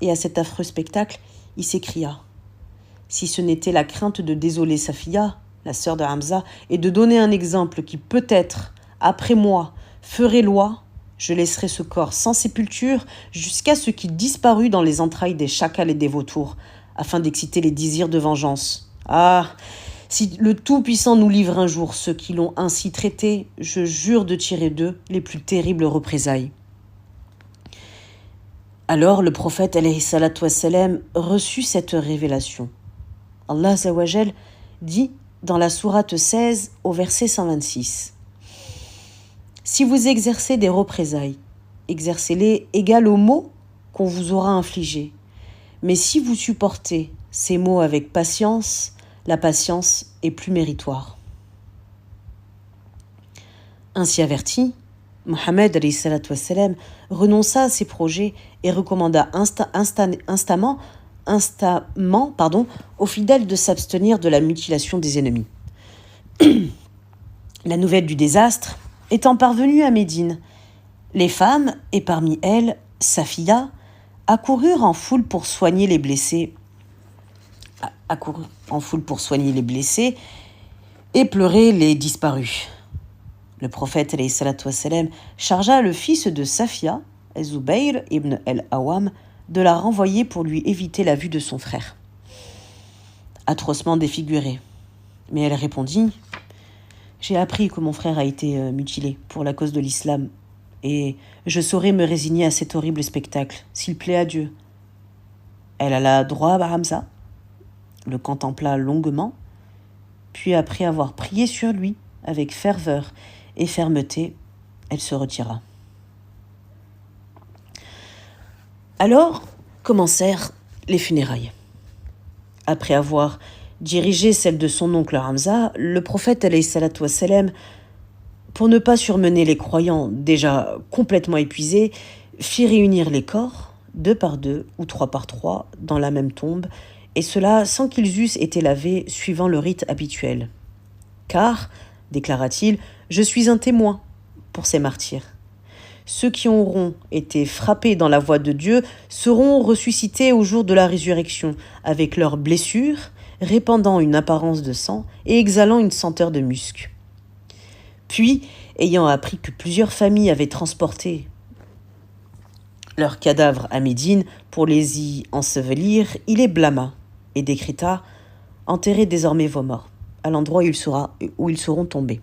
Et à cet affreux spectacle, il s'écria « Si ce n'était la crainte de désoler Safiya, la sœur de Hamza, et de donner un exemple qui peut-être, après moi, ferait loi, je laisserai ce corps sans sépulture jusqu'à ce qu'il disparût dans les entrailles des chacals et des vautours, afin d'exciter les désirs de vengeance. Ah, si le Tout-Puissant nous livre un jour ceux qui l'ont ainsi traité, je jure de tirer d'eux les plus terribles représailles. » Alors le prophète wassalam, reçut cette révélation. Allah Azawajal dit dans la sourate 16 au verset 126 « Si vous exercez des représailles, exercez-les égales aux maux qu'on vous aura infligés. Mais si vous supportez ces maux avec patience, la patience est plus méritoire. » Ainsi averti, Mohammed wassalam, renonça à ses projets et recommanda instamment instamment aux fidèles de s'abstenir de la mutilation des ennemis. La nouvelle du désastre étant parvenue à Médine, les femmes, et parmi elles Safiya, accoururent en foule pour soigner les blessés et pleurer les disparus. Le prophète alayhi salatu wassalam chargea le fils de Safiya, Zubayr ibn al-Awam, de la renvoyer pour lui éviter la vue de son frère, atrocement défiguré. Mais elle répondit: « J'ai appris que mon frère a été mutilé pour la cause de l'islam, et je saurai me résigner à cet horrible spectacle, s'il plaît à Dieu. » Elle alla droit à Hamza, le contempla longuement, puis après avoir prié sur lui avec ferveur et fermeté, elle se retira. Alors commencèrent les funérailles. Après avoir dirigé celle de son oncle Hamza, le prophète alayhi salatu wassalam, pour ne pas surmener les croyants déjà complètement épuisés, fit réunir les corps, 2 par 2 ou 3 par 3, dans la même tombe, et cela sans qu'ils eussent été lavés suivant le rite habituel. Car, déclara-t-il, je suis un témoin pour ces martyrs. Ceux qui auront été frappés dans la voie de Dieu seront ressuscités au jour de la résurrection, avec leurs blessures, répandant une apparence de sang et exhalant une senteur de musc. Puis, ayant appris que plusieurs familles avaient transporté leurs cadavres à Médine pour les y ensevelir, il les blâma et décréta: « Enterrez désormais vos morts à l'endroit où ils seront tombés. »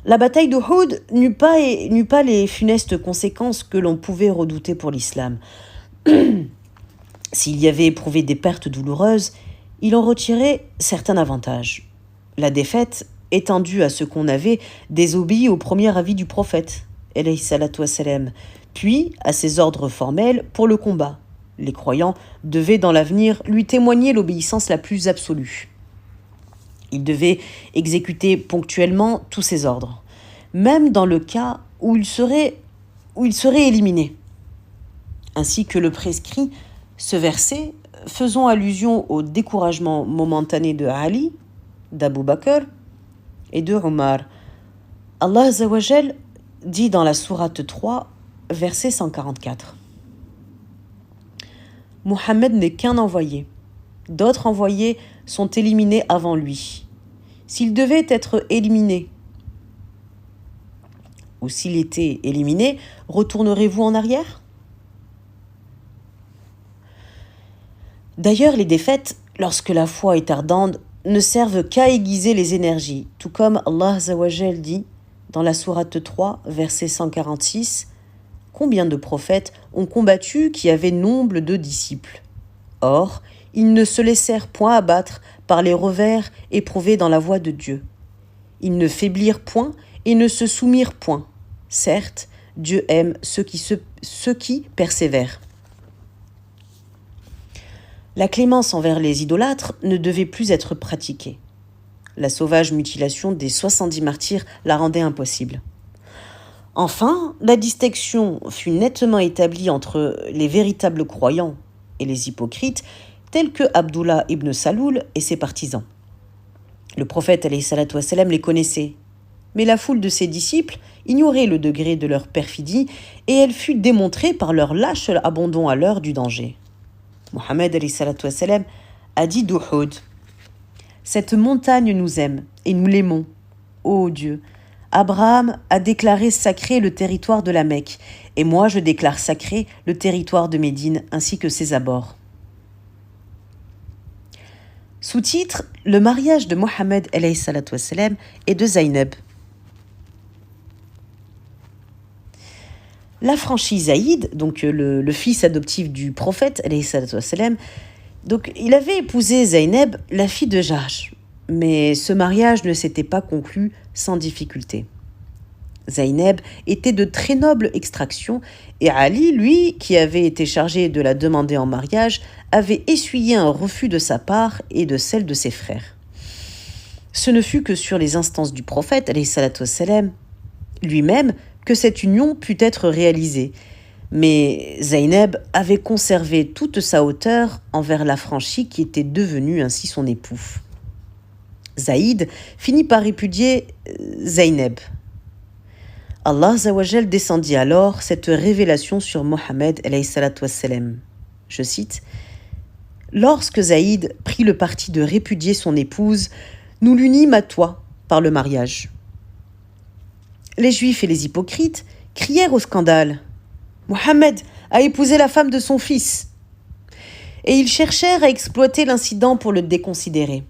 La bataille d'Uhud n'eut pas les funestes conséquences que l'on pouvait redouter pour l'islam. S'il y avait éprouvé des pertes douloureuses, il en retirait certains avantages. La défaite étant due à ce qu'on avait désobéi au premier avis du prophète, alayhi salatu wassalam, puis à ses ordres formels pour le combat. Les croyants devaient dans l'avenir lui témoigner l'obéissance la plus absolue. Il devait exécuter ponctuellement tous ses ordres, même dans le cas où il serait éliminé. Ainsi que le prescrit ce verset, faisant allusion au découragement momentané de Ali, d'Abu Bakr et de Omar. Allah Azza wa Jal dit dans la sourate 3, verset 144. Mohammed n'est qu'un envoyé. D'autres envoyés sont éliminés avant lui. S'il devait être éliminé, ou s'il était éliminé, retournerez-vous en arrière ? D'ailleurs, les défaites, lorsque la foi est ardente, ne servent qu'à aiguiser les énergies, tout comme Allah Azza wa Jal dit dans la sourate 3, verset 146, « Combien de prophètes ont combattu qui avaient nombre de disciples ? Or, ils ne se laissèrent point abattre par les revers éprouvés dans la voie de Dieu. Ils ne faiblirent point et ne se soumirent point. Certes, Dieu aime ceux qui persévèrent. » La clémence envers les idolâtres ne devait plus être pratiquée. La sauvage mutilation des 70 martyrs la rendait impossible. Enfin, la distinction fut nettement établie entre les véritables croyants et les hypocrites, tels que Abdullah ibn Saloul et ses partisans. Le prophète alayhi salatu wassalam les connaissait, mais la foule de ses disciples ignorait le degré de leur perfidie et elle fut démontrée par leur lâche abandon à l'heure du danger. Mohammed alayhi salatu wassalam a dit d'Uhud: « Cette montagne nous aime et nous l'aimons. Ô Dieu, Abraham a déclaré sacré le territoire de la Mecque, et moi je déclare sacré le territoire de Médine ainsi que ses abords. » Sous-titre: Le mariage de Mohammed alayhi salatu wassalam et de Zaynab. L'affranchi Zaïd, donc le fils adoptif du prophète alayhi salatu wassalam, donc il avait épousé Zaynab, la fille de Jahsh, mais ce mariage ne s'était pas conclu sans difficulté. Zaynab était de très noble extraction et Ali, lui, qui avait été chargé de la demander en mariage, avait essuyé un refus de sa part et de celle de ses frères. Ce ne fut que sur les instances du prophète alayhi salatu wassalam lui-même que cette union put être réalisée, Mais Zeynep avait conservé toute sa hauteur envers l'affranchi qui était devenu ainsi son époux. Zaïd finit par répudier Zeynep. Allah Azzawajal descendit alors cette révélation sur Mohammed alayhi salatu wassalam. Je cite: Lorsque Zaïd prit le parti de répudier son épouse, nous l'unîmes à toi par le mariage. Les Juifs et les hypocrites crièrent au scandale: Mohammed a épousé la femme de son fils. Et ils cherchèrent à exploiter l'incident pour le déconsidérer.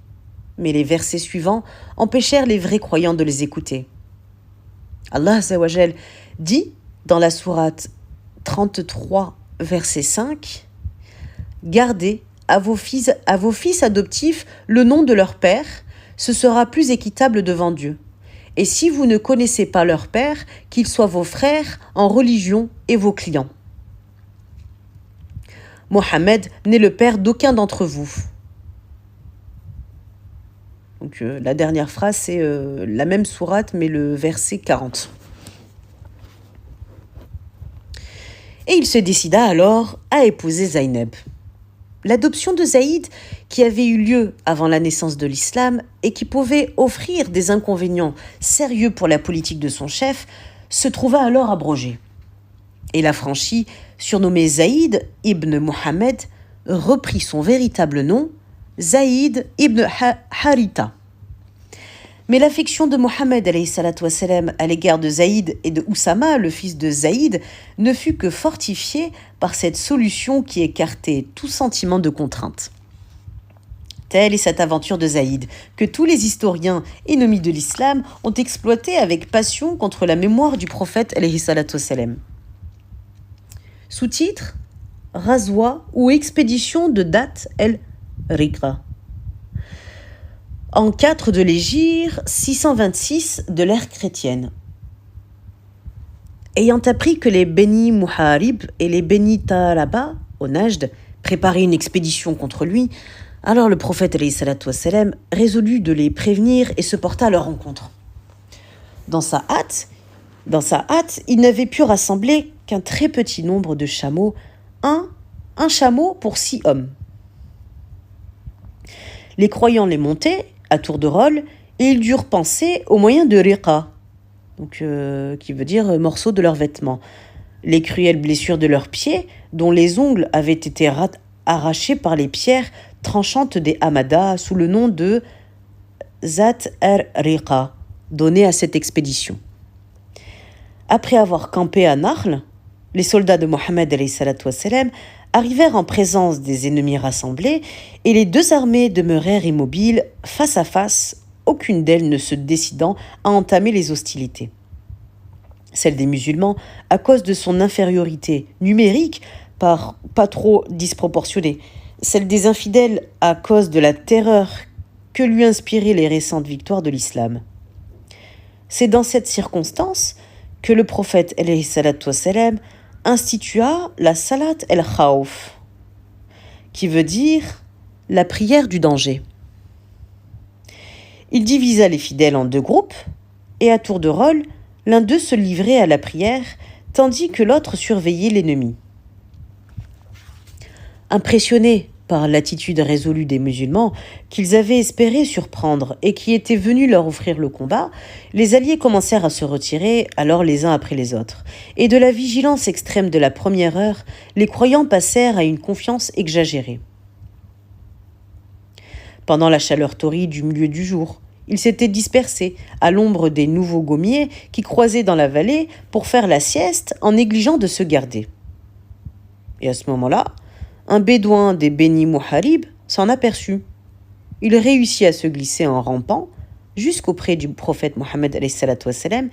Mais les versets suivants empêchèrent les vrais croyants de les écouter. Allah Azzawajal dit dans la sourate 33, verset 5, « Gardez à vos fils adoptifs le nom de leur père, ce sera plus équitable devant Dieu. Et si vous ne connaissez pas leur père, qu'ils soient vos frères en religion et vos clients. Mohammed n'est le père d'aucun d'entre vous. » Donc la dernière phrase, c'est la même sourate, mais le verset 40. Et il se décida alors à épouser Zeynep. L'adoption de Zaïd, qui avait eu lieu avant la naissance de l'islam et qui pouvait offrir des inconvénients sérieux pour la politique de son chef, se trouva alors abrogée. Et l'affranchi, surnommé Zaïd ibn Mohammed, reprit son véritable nom, Zaïd ibn Haritha. Mais l'affection de Mohammed alayhi salatu wassalam à l'égard de Zaïd et de Oussama, le fils de Zaïd, ne fut que fortifiée par cette solution qui écartait tout sentiment de contrainte. Telle est cette aventure de Zaïd, que tous les historiens ennemis de l'islam ont exploité avec passion contre la mémoire du prophète alayhi salatu wassalam. Sous-titre: Razwa ou expédition de Dat el-Riqa. En 4 de l'Hégire 626 de l'ère chrétienne. Ayant appris que les Beni Muharib et les Beni Taraba, au Najd, préparaient une expédition contre lui, alors le prophète alayhi salatu wassalam résolut de les prévenir et se porta à leur rencontre. Dans sa hâte, il n'avait pu rassembler qu'un très petit nombre de chameaux, un chameau pour 6 hommes. Les croyants les montaient à tour de rôle et ils durent penser au moyen de riqa, donc qui veut dire morceaux de leurs vêtements. Les cruelles blessures de leurs pieds, dont les ongles avaient été arrachés par les pierres tranchantes des Hamadas sous le nom de Zat er-Riqa, donné à cette expédition. Après avoir campé à Nahl, les soldats de Mohammed alayhi salatu wassalam arrivèrent en présence des ennemis rassemblés et les deux armées demeurèrent immobiles, face à face, aucune d'elles ne se décidant à entamer les hostilités. Celle des musulmans, à cause de son infériorité numérique, pas trop disproportionnée, celle des infidèles à cause de la terreur que lui inspiraient les récentes victoires de l'islam. C'est dans cette circonstance que le prophète alayhi salatu wassalam institua la Salat el-Khawf, qui veut dire la prière du danger. Il divisa les fidèles en 2 groupes, et à tour de rôle, l'un d'eux se livrait à la prière, tandis que l'autre surveillait l'ennemi. Impressionnés par l'attitude résolue des musulmans qu'ils avaient espéré surprendre et qui étaient venus leur offrir le combat, les alliés commencèrent à se retirer, alors les uns après les autres. Et de la vigilance extrême de la première heure, les croyants passèrent à une confiance exagérée. Pendant la chaleur torride du milieu du jour, ils s'étaient dispersés à l'ombre des nouveaux gommiers qui croisaient dans la vallée pour faire la sieste en négligeant de se garder. Et à ce moment-là, un bédouin des Beni Muharib s'en aperçut. Il réussit à se glisser en rampant jusqu'auprès du prophète Mohammed alayhi salatu wassalam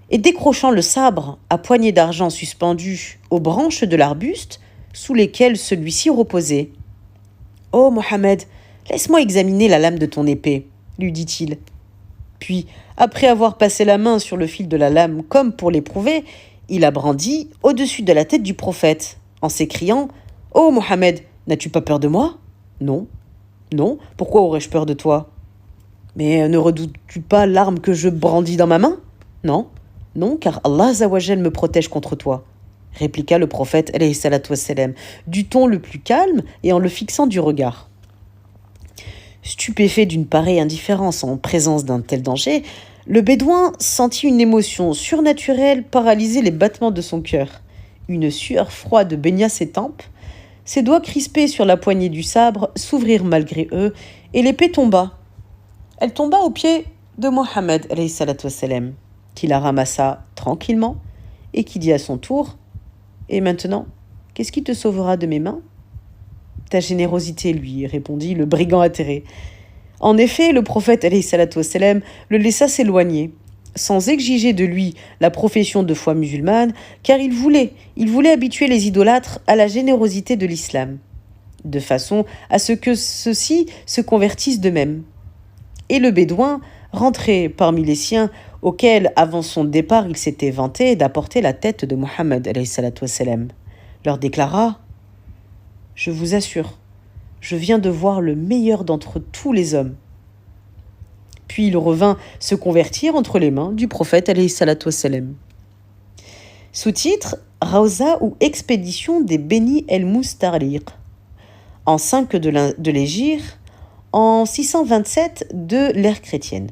et décrochant le sabre à poignée d'argent suspendu aux branches de l'arbuste sous lesquelles celui-ci reposait. « Oh Mohammed, laisse-moi examiner la lame de ton épée, » lui dit-il. Puis, après avoir passé la main sur le fil de la lame comme pour l'éprouver, il la brandit au-dessus de la tête du prophète en s'écriant: « Oh Mohammed, n'as-tu pas peur de moi ? » ?»« Non. »« Non, pourquoi aurais-je peur de toi ? » ?»« Mais ne redoutes-tu pas l'arme que je brandis dans ma main ? » « Non. » « Non, car Allah Azzawajal me protège contre toi. » répliqua le prophète alayhi salatu wassalam, du ton le plus calme et en le fixant du regard. Stupéfait d'une pareille indifférence en présence d'un tel danger, le bédouin sentit une émotion surnaturelle paralyser les battements de son cœur. Une sueur froide baigna ses tempes, ses doigts crispés sur la poignée du sabre s'ouvrirent malgré eux, et l'épée tomba. Elle tomba aux pieds de Mohammed alayhi salatu wassalam, qui la ramassa tranquillement et qui dit à son tour « Et maintenant, qu'est-ce qui te sauvera de mes mains ?» « Ta générosité, lui, répondit le brigand atterré. En effet, le prophète alayhi salatu wassalam le laissa s'éloigner, sans exiger de lui la profession de foi musulmane, car il voulait habituer les idolâtres à la générosité de l'islam, de façon à ce que ceux-ci se convertissent d'eux-mêmes. Et le bédouin, rentré parmi les siens, auxquels, avant son départ, il s'était vanté d'apporter la tête de Mohammed alayhi salatu wassalam, leur déclara « Je vous assure, je viens de voir le meilleur d'entre tous les hommes. » Puis il revint se convertir entre les mains du prophète alayhi salatu wassalam. Sous-titre Rawza ou expédition des Beni el-Mustaliq, en 5 de l'Hégire, en 627 de l'ère chrétienne.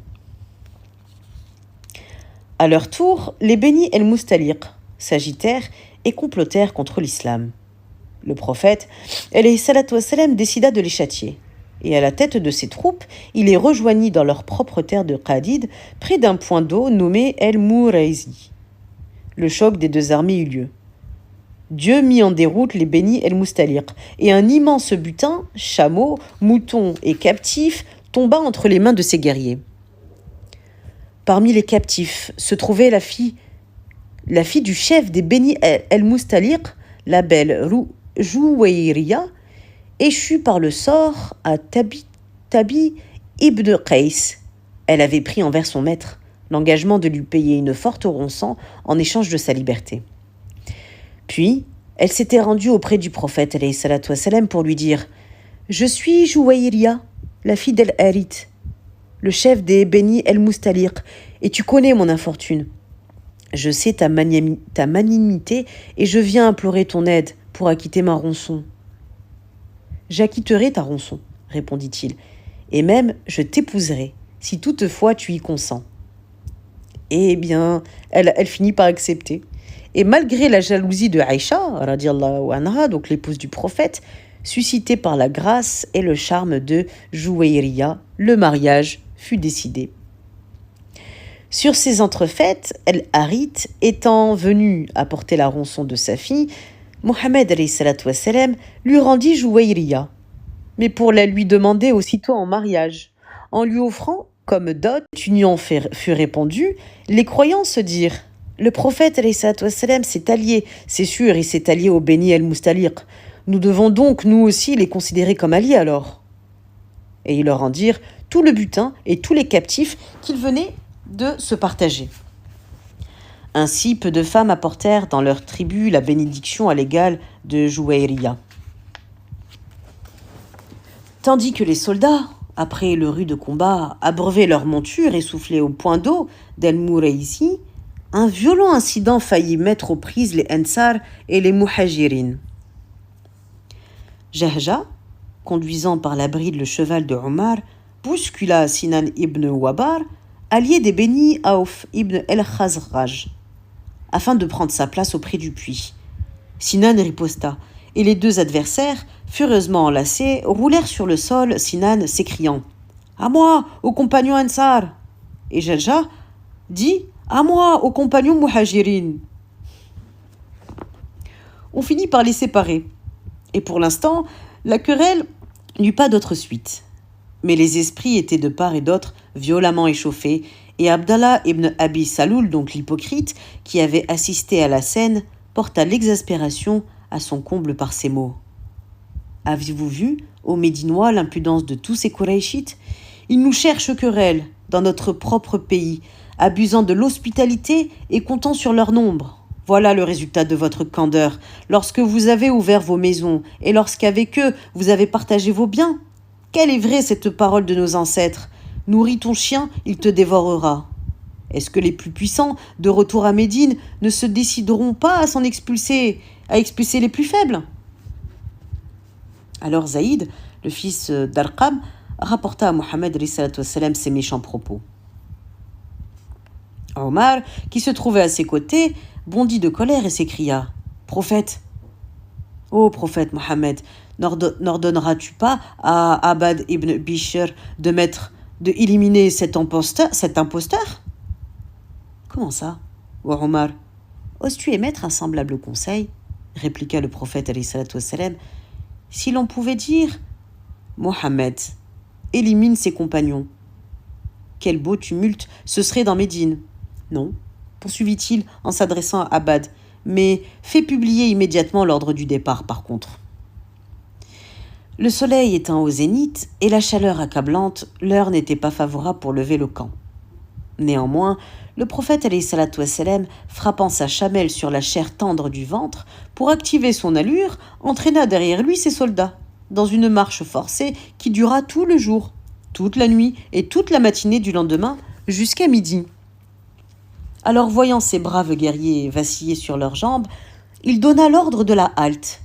À leur tour, les Beni el-Mustaliq s'agitèrent et complotèrent contre l'islam. Le prophète alayhi salatu wassalam décida de les châtier. Et à la tête de ses troupes, il les rejoignit dans leur propre terre de Qadid, près d'un point d'eau nommé El-Mourayzi. Le choc des deux armées eut lieu. Dieu mit en déroute les Beni el-Mustaliq, et un immense butin, chameaux, moutons et captifs, tomba entre les mains de ces guerriers. Parmi les captifs se trouvait la fille du chef des Beni el-Mustaliq, la belle Jouwayriya, échue par le sort à Tabi ibn Qais. Elle avait pris envers son maître l'engagement de lui payer une forte rançon en échange de sa liberté. Puis, elle s'était rendue auprès du prophète alayhi salatu wassalam pour lui dire « Je suis Jouwayriya, la fille d'El-Harith, le chef des Beni el-Mustaliq, et tu connais mon infortune. Je sais ta magnanimité et je viens implorer ton aide pour acquitter ma rançon. » « J'acquitterai ta rançon, répondit-il, et même je t'épouserai, si toutefois tu y consens. » Eh bien, elle finit par accepter. Et malgré la jalousie de Aïcha, radiallahu anha, donc l'épouse du prophète, suscitée par la grâce et le charme de Jouwayriya, le mariage fut décidé. Sur ces entrefaites, El-Harith étant venu apporter la rançon de sa fille, Mohammed alayhi salatu wassalam lui rendit Jouwayriya, mais pour la lui demander aussitôt en mariage. En lui offrant comme dot, une union fut répandue, les croyants se dirent « Le prophète alayhi salatu wassalam s'est allié, c'est sûr, il s'est allié aux Beni el-Mustaliq. Nous devons donc nous aussi les considérer comme alliés alors. » Et ils leur rendirent tout le butin et tous les captifs qu'ils venaient de se partager. Ainsi, peu de femmes apportèrent dans leur tribu la bénédiction à l'égal de Jouwayriya. Tandis que les soldats, après le rude combat, abreuvaient leurs montures et soufflaient au point d'eau d'El-Mourayzi, un violent incident faillit mettre aux prises les Ansar et les Muhajirin. Jahja, conduisant par la bride le cheval de Omar, bouscula Sinan ibn Wabar, allié des Beni Auf ibn el-Khazraj, afin de prendre sa place auprès du puits. Sinan riposta, et les deux adversaires, furieusement enlacés, roulèrent sur le sol, Sinan s'écriant « À moi, aux compagnons Ansar !» Et Jahja dit « À moi, aux compagnons Muhajirin !» On finit par les séparer, et pour l'instant, la querelle n'eut pas d'autre suite. Mais les esprits étaient de part et d'autre violemment échauffés, et Abdallah ibn Abi Saloul, donc l'hypocrite, qui avait assisté à la scène, porta l'exaspération à son comble par ces mots. « Avez-vous vu, ô Médinois, l'impudence de tous ces Qurayshites ? Ils nous cherchent querelle dans notre propre pays, abusant de l'hospitalité et comptant sur leur nombre. Voilà le résultat de votre candeur, lorsque vous avez ouvert vos maisons et lorsqu'avec eux vous avez partagé vos biens. Quelle est vraie cette parole de nos ancêtres ? Nourris ton chien, il te dévorera. Est-ce que les plus puissants, de retour à Médine, ne se décideront pas à à expulser les plus faibles? Alors Zaïd, le fils d'Arqam, rapporta à Mohammed ces méchants propos. Omar, qui se trouvait à ses côtés, bondit de colère et s'écria: « Prophète, ô prophète Mohammed, n'ordonneras-tu pas à Abad ibn Bishr de éliminer cet imposteur? Comment ça? Ô Omar, oses-tu émettre un semblable conseil? Répliqua le prophète alayhi salatu wassalam. Si l'on pouvait dire: Mohammed élimine ses compagnons, quel beau tumulte ce serait dans Médine. Non, poursuivit-il en s'adressant à Abad, mais fais publier immédiatement l'ordre du départ par contre. Le soleil étant au zénith et la chaleur accablante, l'heure n'était pas favorable pour lever le camp. Néanmoins, le prophète alayhi salatu wassalam, frappant sa chamelle sur la chair tendre du ventre, pour activer son allure, entraîna derrière lui ses soldats, dans une marche forcée qui dura tout le jour, toute la nuit et toute la matinée du lendemain, jusqu'à midi. Alors, voyant ces braves guerriers vaciller sur leurs jambes, il donna l'ordre de la halte,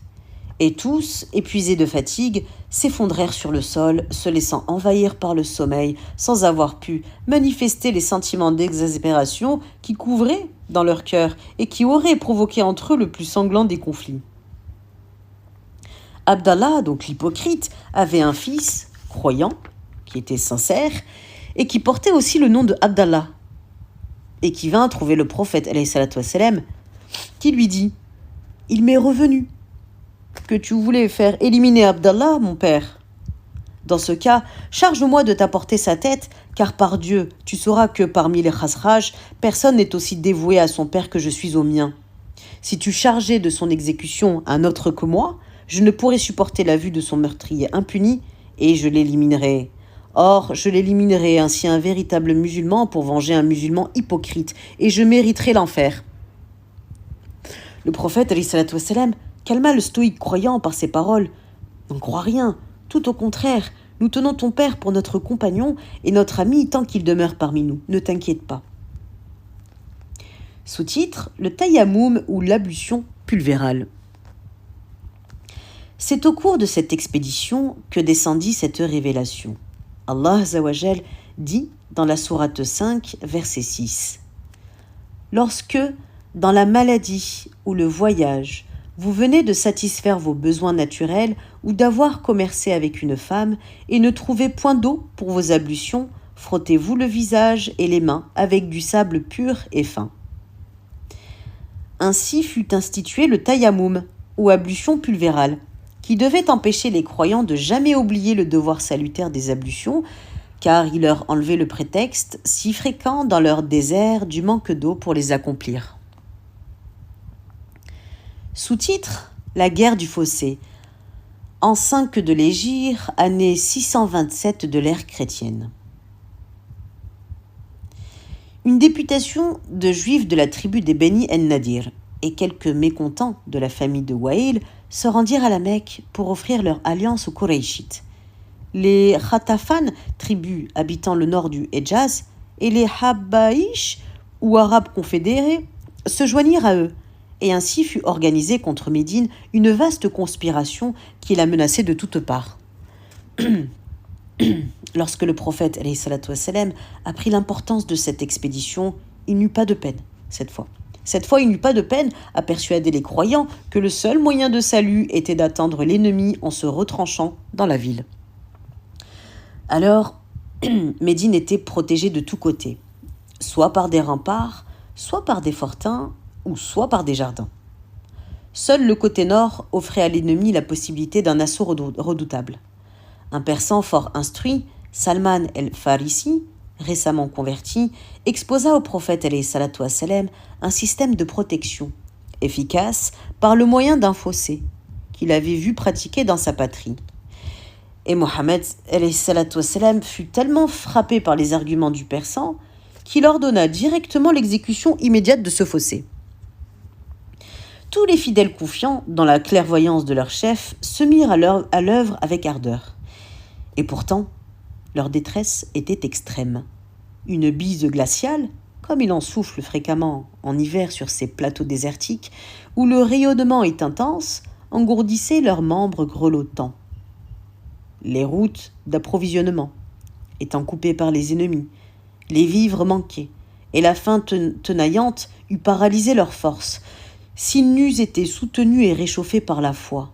et tous, épuisés de fatigue, s'effondrèrent sur le sol, se laissant envahir par le sommeil, sans avoir pu manifester les sentiments d'exaspération qui couvraient dans leur cœur et qui auraient provoqué entre eux le plus sanglant des conflits. Abdallah, donc l'hypocrite, avait un fils, croyant, qui était sincère, et qui portait aussi le nom de Abdallah, et qui vint trouver le prophète, alayhi salatu wassalam, qui lui dit: « Il m'est revenu que tu voulais faire éliminer Abdallah, mon père. Dans ce cas, charge-moi de t'apporter sa tête, car par Dieu, tu sauras que parmi les Khazraj, personne n'est aussi dévoué à son père que je suis au mien. Si tu chargeais de son exécution un autre que moi, je ne pourrais supporter la vue de son meurtrier impuni, et je l'éliminerais. Or, je l'éliminerais ainsi un véritable musulman pour venger un musulman hypocrite, et je mériterais l'enfer. » Le prophète, alayhi salatu wassalam, calma le stoïque croyant par ces paroles. « N'en crois rien, tout au contraire, nous tenons ton père pour notre compagnon et notre ami tant qu'il demeure parmi nous, ne t'inquiète pas. » Sous-titre: le tayammum ou l'ablution pulvérale. C'est au cours de cette expédition que descendit cette révélation. Allah Azzawajal dit dans la sourate 5, verset 6: « Lorsque, dans la maladie ou le voyage, vous venez de satisfaire vos besoins naturels ou d'avoir commercé avec une femme et ne trouvez point d'eau pour vos ablutions, frottez-vous le visage et les mains avec du sable pur et fin. » Ainsi fut institué le tayammum, ou ablution pulvérale, qui devait empêcher les croyants de jamais oublier le devoir salutaire des ablutions, car il leur enlevait le prétexte, si fréquent dans leur désert, du manque d'eau pour les accomplir. Sous-titre: la guerre du fossé. En 5 de l'Hégire, année 627 de l'ère chrétienne. Une députation de juifs de la tribu des Beni en-Nadir et quelques mécontents de la famille de Waïl se rendirent à la Mecque pour offrir leur alliance aux Koraïchites. Les Khatafan, tribus habitant le nord du Hedjaz, et les Habbaïch, ou Arabes confédérés, se joignirent à eux, et ainsi fut organisée contre Médine une vaste conspiration qui la menaçait de toutes parts. Lorsque le prophète alayhi salatu wassalam apprit l'importance de cette expédition, il n'eut pas de peine cette fois. Cette fois, il n'eut pas de peine à persuader les croyants que le seul moyen de salut était d'attendre l'ennemi en se retranchant dans la ville. Alors, Médine était protégée de tous côtés, soit par des remparts, soit par des fortins, ou soit par des jardins. Seul le côté nord offrait à l'ennemi la possibilité d'un assaut redoutable. Un Persan fort instruit, Salman el-Farisi, récemment converti, exposa au prophète alayhi salatu wassalam un système de protection, efficace par le moyen d'un fossé, qu'il avait vu pratiquer dans sa patrie. Et Mohammed alayhi salatu wassalam fut tellement frappé par les arguments du Persan qu'il ordonna directement l'exécution immédiate de ce fossé. Tous les fidèles confiants dans la clairvoyance de leur chef se mirent à l'œuvre avec ardeur. Et pourtant, leur détresse était extrême. Une bise glaciale, comme il en souffle fréquemment en hiver sur ces plateaux désertiques, où le rayonnement est intense, engourdissaient leurs membres grelottants. Les routes d'approvisionnement étant coupées par les ennemis, les vivres manquaient, et la faim tenaillante eût paralysé leurs forces, s'ils n'eussent été soutenus et réchauffés par la foi.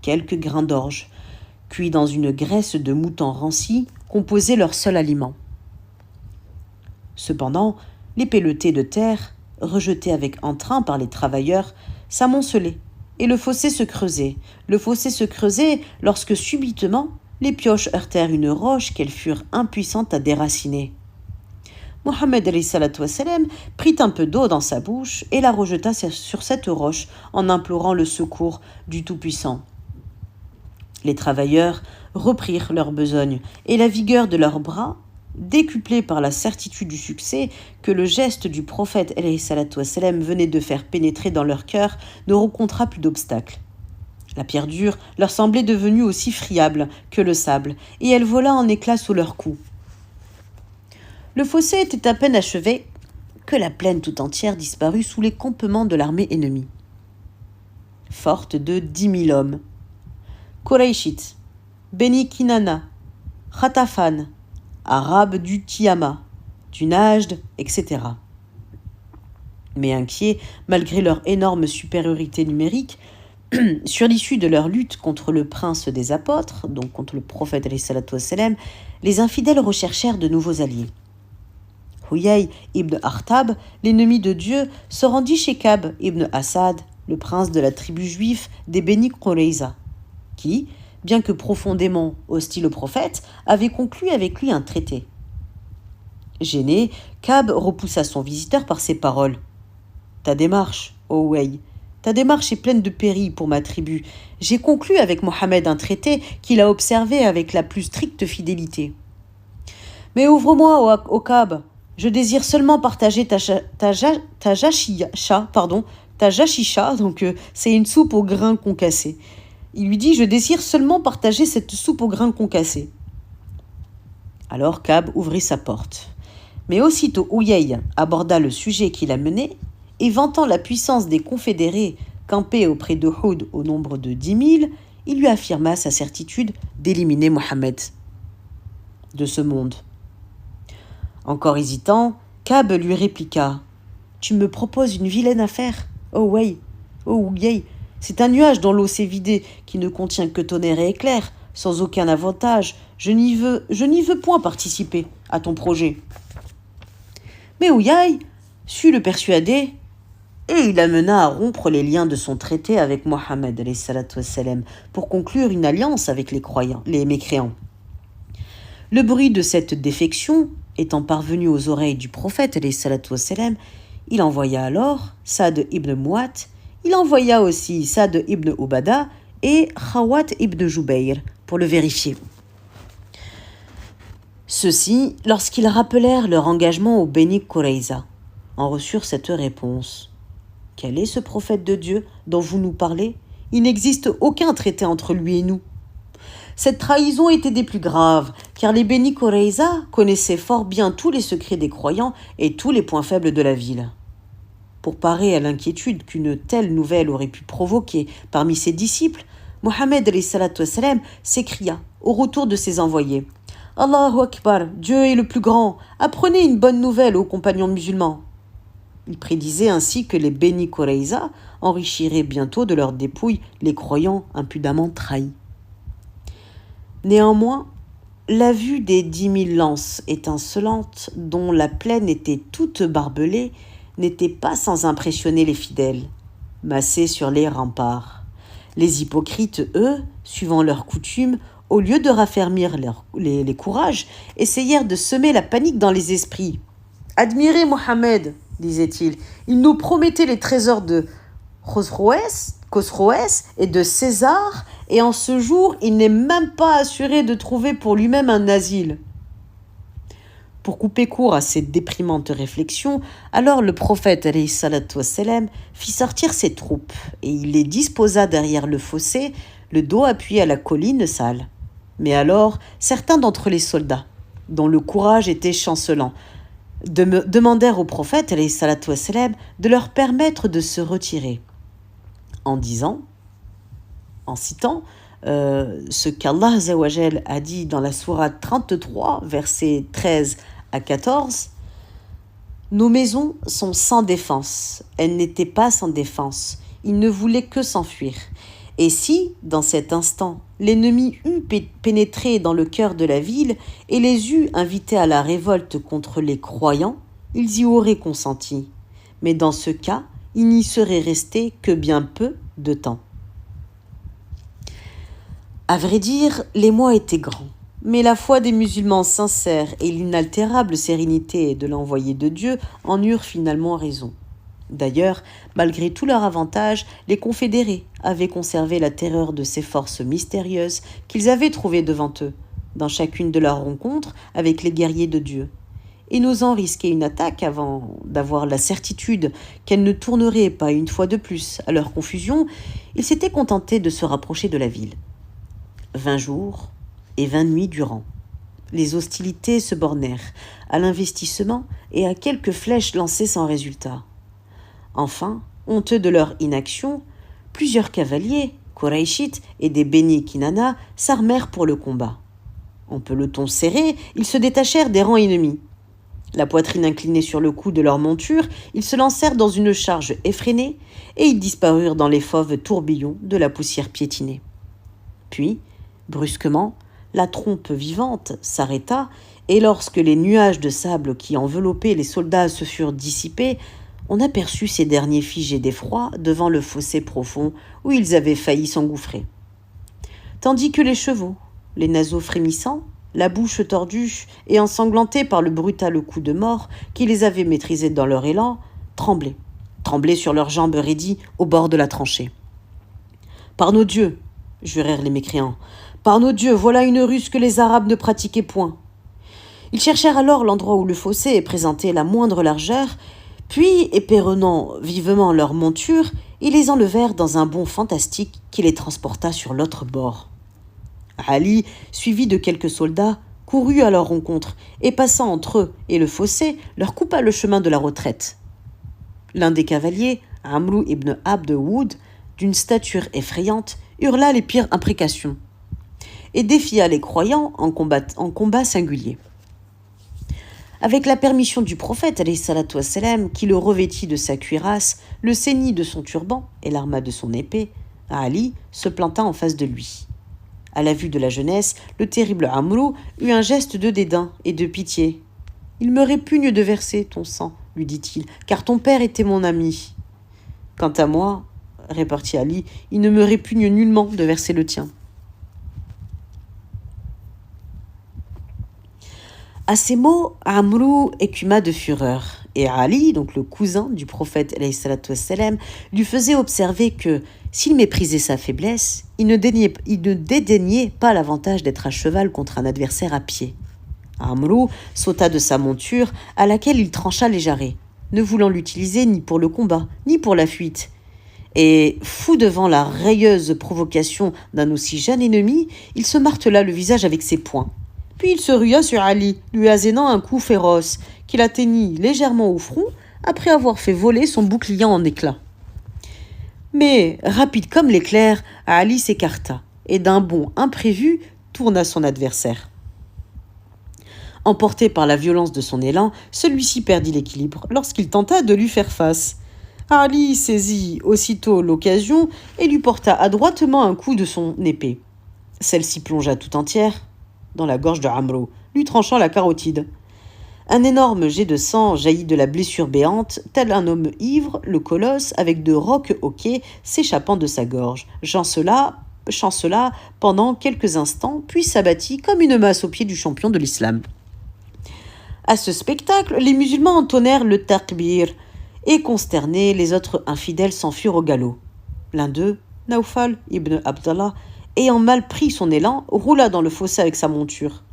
Quelques grains d'orge, cuits dans une graisse de mouton ranci, composaient leur seul aliment. Cependant, les pelletées de terre, rejetées avec entrain par les travailleurs, s'amoncelaient, et le fossé se creusait. Le fossé se creusait lorsque subitement les pioches heurtèrent une roche qu'elles furent impuissantes à déraciner. Mohammed prit un peu d'eau dans sa bouche et la rejeta sur cette roche en implorant le secours du Tout-Puissant. Les travailleurs reprirent leur besogne et la vigueur de leurs bras, décuplée par la certitude du succès que le geste du prophète venait de faire pénétrer dans leur cœur, ne rencontra plus d'obstacles. La pierre dure leur semblait devenue aussi friable que le sable, et elle vola en éclats sous leurs coups. Le fossé était à peine achevé que la plaine tout entière disparut sous les campements de l'armée ennemie. Forte de 10 000 hommes, Koraïchites, Beni Kinana, Khatafan, Arabes du Tiama, du Najd, etc. Mais inquiets, malgré leur énorme supériorité numérique, sur l'issue de leur lutte contre le prince des apôtres, donc contre le prophète, les infidèles recherchèrent de nouveaux alliés. Huyay ibn Akhtab, l'ennemi de Dieu, se rendit chez Kab ibn Asad, le prince de la tribu juive des Beni Qurayza, qui, bien que profondément hostile au prophète, avait conclu avec lui un traité. Gêné, Kab repoussa son visiteur par ces paroles. « Ta démarche, ô Huyay, ta démarche est pleine de périls pour ma tribu. J'ai conclu avec Mohammed un traité qu'il a observé avec la plus stricte fidélité. Mais ouvre-moi, ô Kab, je désire seulement partager ta jashicha, donc c'est une soupe aux grains concassés. Il lui dit, je désire seulement partager cette soupe aux grains concassés. Alors Kab ouvrit sa porte. Mais aussitôt Huyay aborda le sujet qui la menait, et vantant la puissance des confédérés campés auprès de Houd au nombre de 10 000, il lui affirma sa certitude d'éliminer Mohammed de ce monde. Encore hésitant, Kab lui répliqua « Tu me proposes une vilaine affaire, oh Huyay, c'est un nuage dont l'eau s'est vidée, qui ne contient que tonnerre et éclair, sans aucun avantage. Je n'y veux point participer à ton projet. » Mais Huyay sut le persuader, et il amena à rompre les liens de son traité avec Mohammed pour conclure une alliance avec les mécréants. Le bruit de cette défection étant parvenu aux oreilles du prophète, il envoya alors Saad ibn Mu'at, il envoya aussi Saad ibn Ubada et Khawat ibn Jubayr pour le vérifier. Ceux-ci, lorsqu'ils rappelèrent leur engagement au Beni Qurayza, en reçurent cette réponse. « Quel est ce prophète de Dieu dont vous nous parlez ? Il n'existe aucun traité entre lui et nous. » Cette trahison était des plus graves, car les Beni Qurayza connaissaient fort bien tous les secrets des croyants et tous les points faibles de la ville. Pour parer à l'inquiétude qu'une telle nouvelle aurait pu provoquer parmi ses disciples, Mohammed s'écria au retour de ses envoyés. « Allahu Akbar, Dieu est le plus grand, apprenez une bonne nouvelle aux compagnons musulmans. » Il prédisait ainsi que les Beni Qurayza enrichiraient bientôt de leurs dépouilles les croyants impudemment trahis. Néanmoins, la vue des 10 000 lances étincelantes, dont la plaine était toute barbelée, n'était pas sans impressionner les fidèles, massés sur les remparts. Les hypocrites, eux, suivant leur coutume, au lieu de raffermir les courages, essayèrent de semer la panique dans les esprits. « Admirez Mohammed, disait-il, il nous promettait les trésors de Khosroès et de César, et en ce jour, il n'est même pas assuré de trouver pour lui-même un asile. » Pour couper court à ces déprimantes réflexions, alors le prophète fit sortir ses troupes, et il les disposa derrière le fossé, le dos appuyé à la colline sale. Mais alors, certains d'entre les soldats, dont le courage était chancelant, demandèrent au prophète alayhi salatu wassalam, de leur permettre de se retirer, en disant, en citant ce qu'Allah Azzawajal a dit dans la sourate 33, versets 13 à 14. Nos maisons sont sans défense. Elles n'étaient pas sans défense. Ils ne voulaient que s'enfuir. Et si, dans cet instant, l'ennemi eût pénétré dans le cœur de la ville et les eût invités à la révolte contre les croyants, ils y auraient consenti. Mais dans ce cas, il n'y serait resté que bien peu de temps. À vrai dire, les mois étaient grands, mais la foi des musulmans sincères et l'inaltérable sérénité de l'envoyé de Dieu en eurent finalement raison. D'ailleurs, malgré tous leurs avantages, les confédérés avaient conservé la terreur de ces forces mystérieuses qu'ils avaient trouvées devant eux, dans chacune de leurs rencontres avec les guerriers de Dieu. Et n'osant risquer une attaque avant d'avoir la certitude qu'elle ne tournerait pas une fois de plus à leur confusion, ils s'étaient contentés de se rapprocher de la ville. 20 jours et 20 nuits durant. Les hostilités se bornèrent à l'investissement et à quelques flèches lancées sans résultat. Enfin, honteux de leur inaction, plusieurs cavaliers, Qurayshites et des Beni Kinana, s'armèrent pour le combat. En peloton serré, ils se détachèrent des rangs ennemis. La poitrine inclinée sur le cou de leur monture, ils se lancèrent dans une charge effrénée et ils disparurent dans les fauves tourbillons de la poussière piétinée. Puis, brusquement, la trompe vivante s'arrêta et lorsque les nuages de sable qui enveloppaient les soldats se furent dissipés, on aperçut ces derniers figés d'effroi devant le fossé profond où ils avaient failli s'engouffrer. Tandis que les chevaux, les naseaux frémissants, la bouche tordue et ensanglantés par le brutal coup de mort qui les avait maîtrisés dans leur élan, tremblaient sur leurs jambes raidies au bord de la tranchée. « Par nos dieux !» jurèrent les mécréants. « Par nos dieux, voilà une ruse que les Arabes ne pratiquaient point. » Ils cherchèrent alors l'endroit où le fossé présentait la moindre largeur, puis, éperonnant vivement leur monture, ils les enlevèrent dans un bond fantastique qui les transporta sur l'autre bord. Ali, suivi de quelques soldats, courut à leur rencontre et, passant entre eux et le fossé, leur coupa le chemin de la retraite. L'un des cavaliers, Amrou ibn Abd Woud, d'une stature effrayante, hurla les pires imprécations et défia les croyants en combat singulier. Avec la permission du prophète, alayhi salatu wassalam, qui le revêtit de sa cuirasse, le ceignit de son turban et l'arma de son épée, Ali se planta en face de lui. À la vue de la jeunesse, le terrible Amrou eut un geste de dédain et de pitié. « Il me répugne de verser ton sang, lui dit-il, car ton père était mon ami. »« Quant à moi, répartit Ali, il ne me répugne nullement de verser le tien. » À ces mots, Amrou écuma de fureur, et Ali, donc le cousin du prophète alayhi salatu wassalam, lui faisait observer que, s'il méprisait sa faiblesse, il ne dédaignait pas l'avantage d'être à cheval contre un adversaire à pied. Amrou sauta de sa monture, à laquelle il trancha les jarrets, ne voulant l'utiliser ni pour le combat, ni pour la fuite. Et, fou devant la railleuse provocation d'un aussi jeune ennemi, il se martela le visage avec ses poings. Puis il se rua sur Ali, lui assénant un coup féroce, qu'il atteignit légèrement au front, après avoir fait voler son bouclier en éclats. Mais, rapide comme l'éclair, Ali s'écarta, et d'un bond imprévu, tourna son adversaire. Emporté par la violence de son élan, celui-ci perdit l'équilibre lorsqu'il tenta de lui faire face. Ali saisit aussitôt l'occasion et lui porta adroitement un coup de son épée. Celle-ci plongea tout entière dans la gorge de Amrou, lui tranchant la carotide. Un énorme jet de sang jaillit de la blessure béante, tel un homme ivre, le colosse, avec de rauques hoquets s'échappant de sa gorge, chancela pendant quelques instants, puis s'abattit comme une masse aux pieds du champion de l'islam. À ce spectacle, les musulmans entonnèrent le takbir, et consternés, les autres infidèles s'enfuirent au galop. L'un d'eux, Naufal ibn Abdallah, ayant mal pris son élan, roula dans le fossé avec sa monture.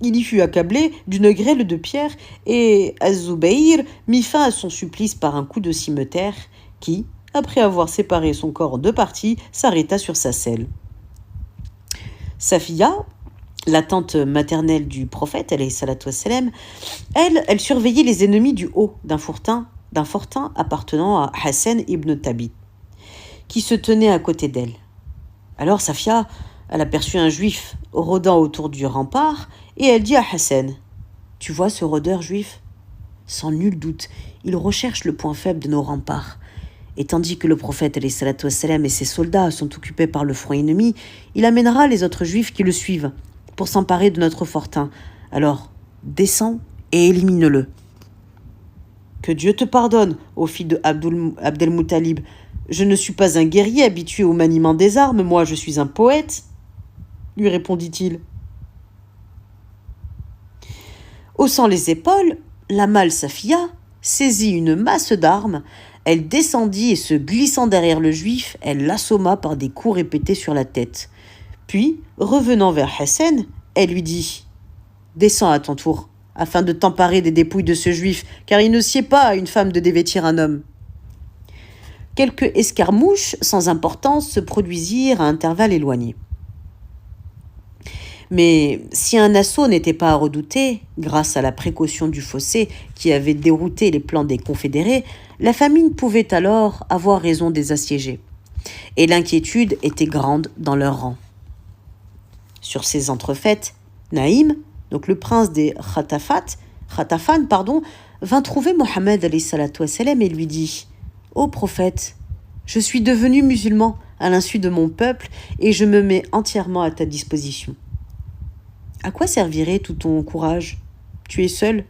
Il y fut accablé d'une grêle de pierre et Az-Zubayr mit fin à son supplice par un coup de cimeterre qui, après avoir séparé son corps en deux parties, s'arrêta sur sa selle. Safiya, la tante maternelle du prophète, alayhi salatu wassalam, elle surveillait les ennemis du haut d'un fortin appartenant à Hassan ibn Thabit, qui se tenait à côté d'elle. Alors Safia, elle aperçut un juif rôdant autour du rempart et elle dit à Hassan: « Tu vois ce rôdeur juif ? Sans nul doute, il recherche le point faible de nos remparts. Et tandis que le prophète alayhi salatu wassalam et ses soldats sont occupés par le front ennemi, il amènera les autres juifs qui le suivent pour s'emparer de notre fortin. Alors, descends et élimine-le. » « Que Dieu te pardonne, ô fille de Abdel-Muttalib. Je ne suis pas un guerrier habitué au maniement des armes, moi je suis un poète, lui répondit-il. Haussant les épaules, la mâle Safia saisit une masse d'armes, elle descendit et se glissant derrière le juif, elle l'assomma par des coups répétés sur la tête. Puis, revenant vers Hassan, elle lui dit: « Descends à ton tour, afin de t'emparer des dépouilles de ce juif, car il ne sied pas à une femme de dévêtir un homme. » Quelques escarmouches sans importance se produisirent à intervalles éloignés. Mais si un assaut n'était pas à redouter, grâce à la précaution du fossé qui avait dérouté les plans des confédérés, la famine pouvait alors avoir raison des assiégés. Et l'inquiétude était grande dans leurs rangs. Sur ces entrefaites, Naïm, donc le prince des Khatafan, vint trouver Mohammed alayhi salatu wassalam et lui dit: « Ô prophète, je suis devenu musulman à l'insu de mon peuple et je me mets entièrement à ta disposition. À quoi servirait tout ton courage? Tu es seul,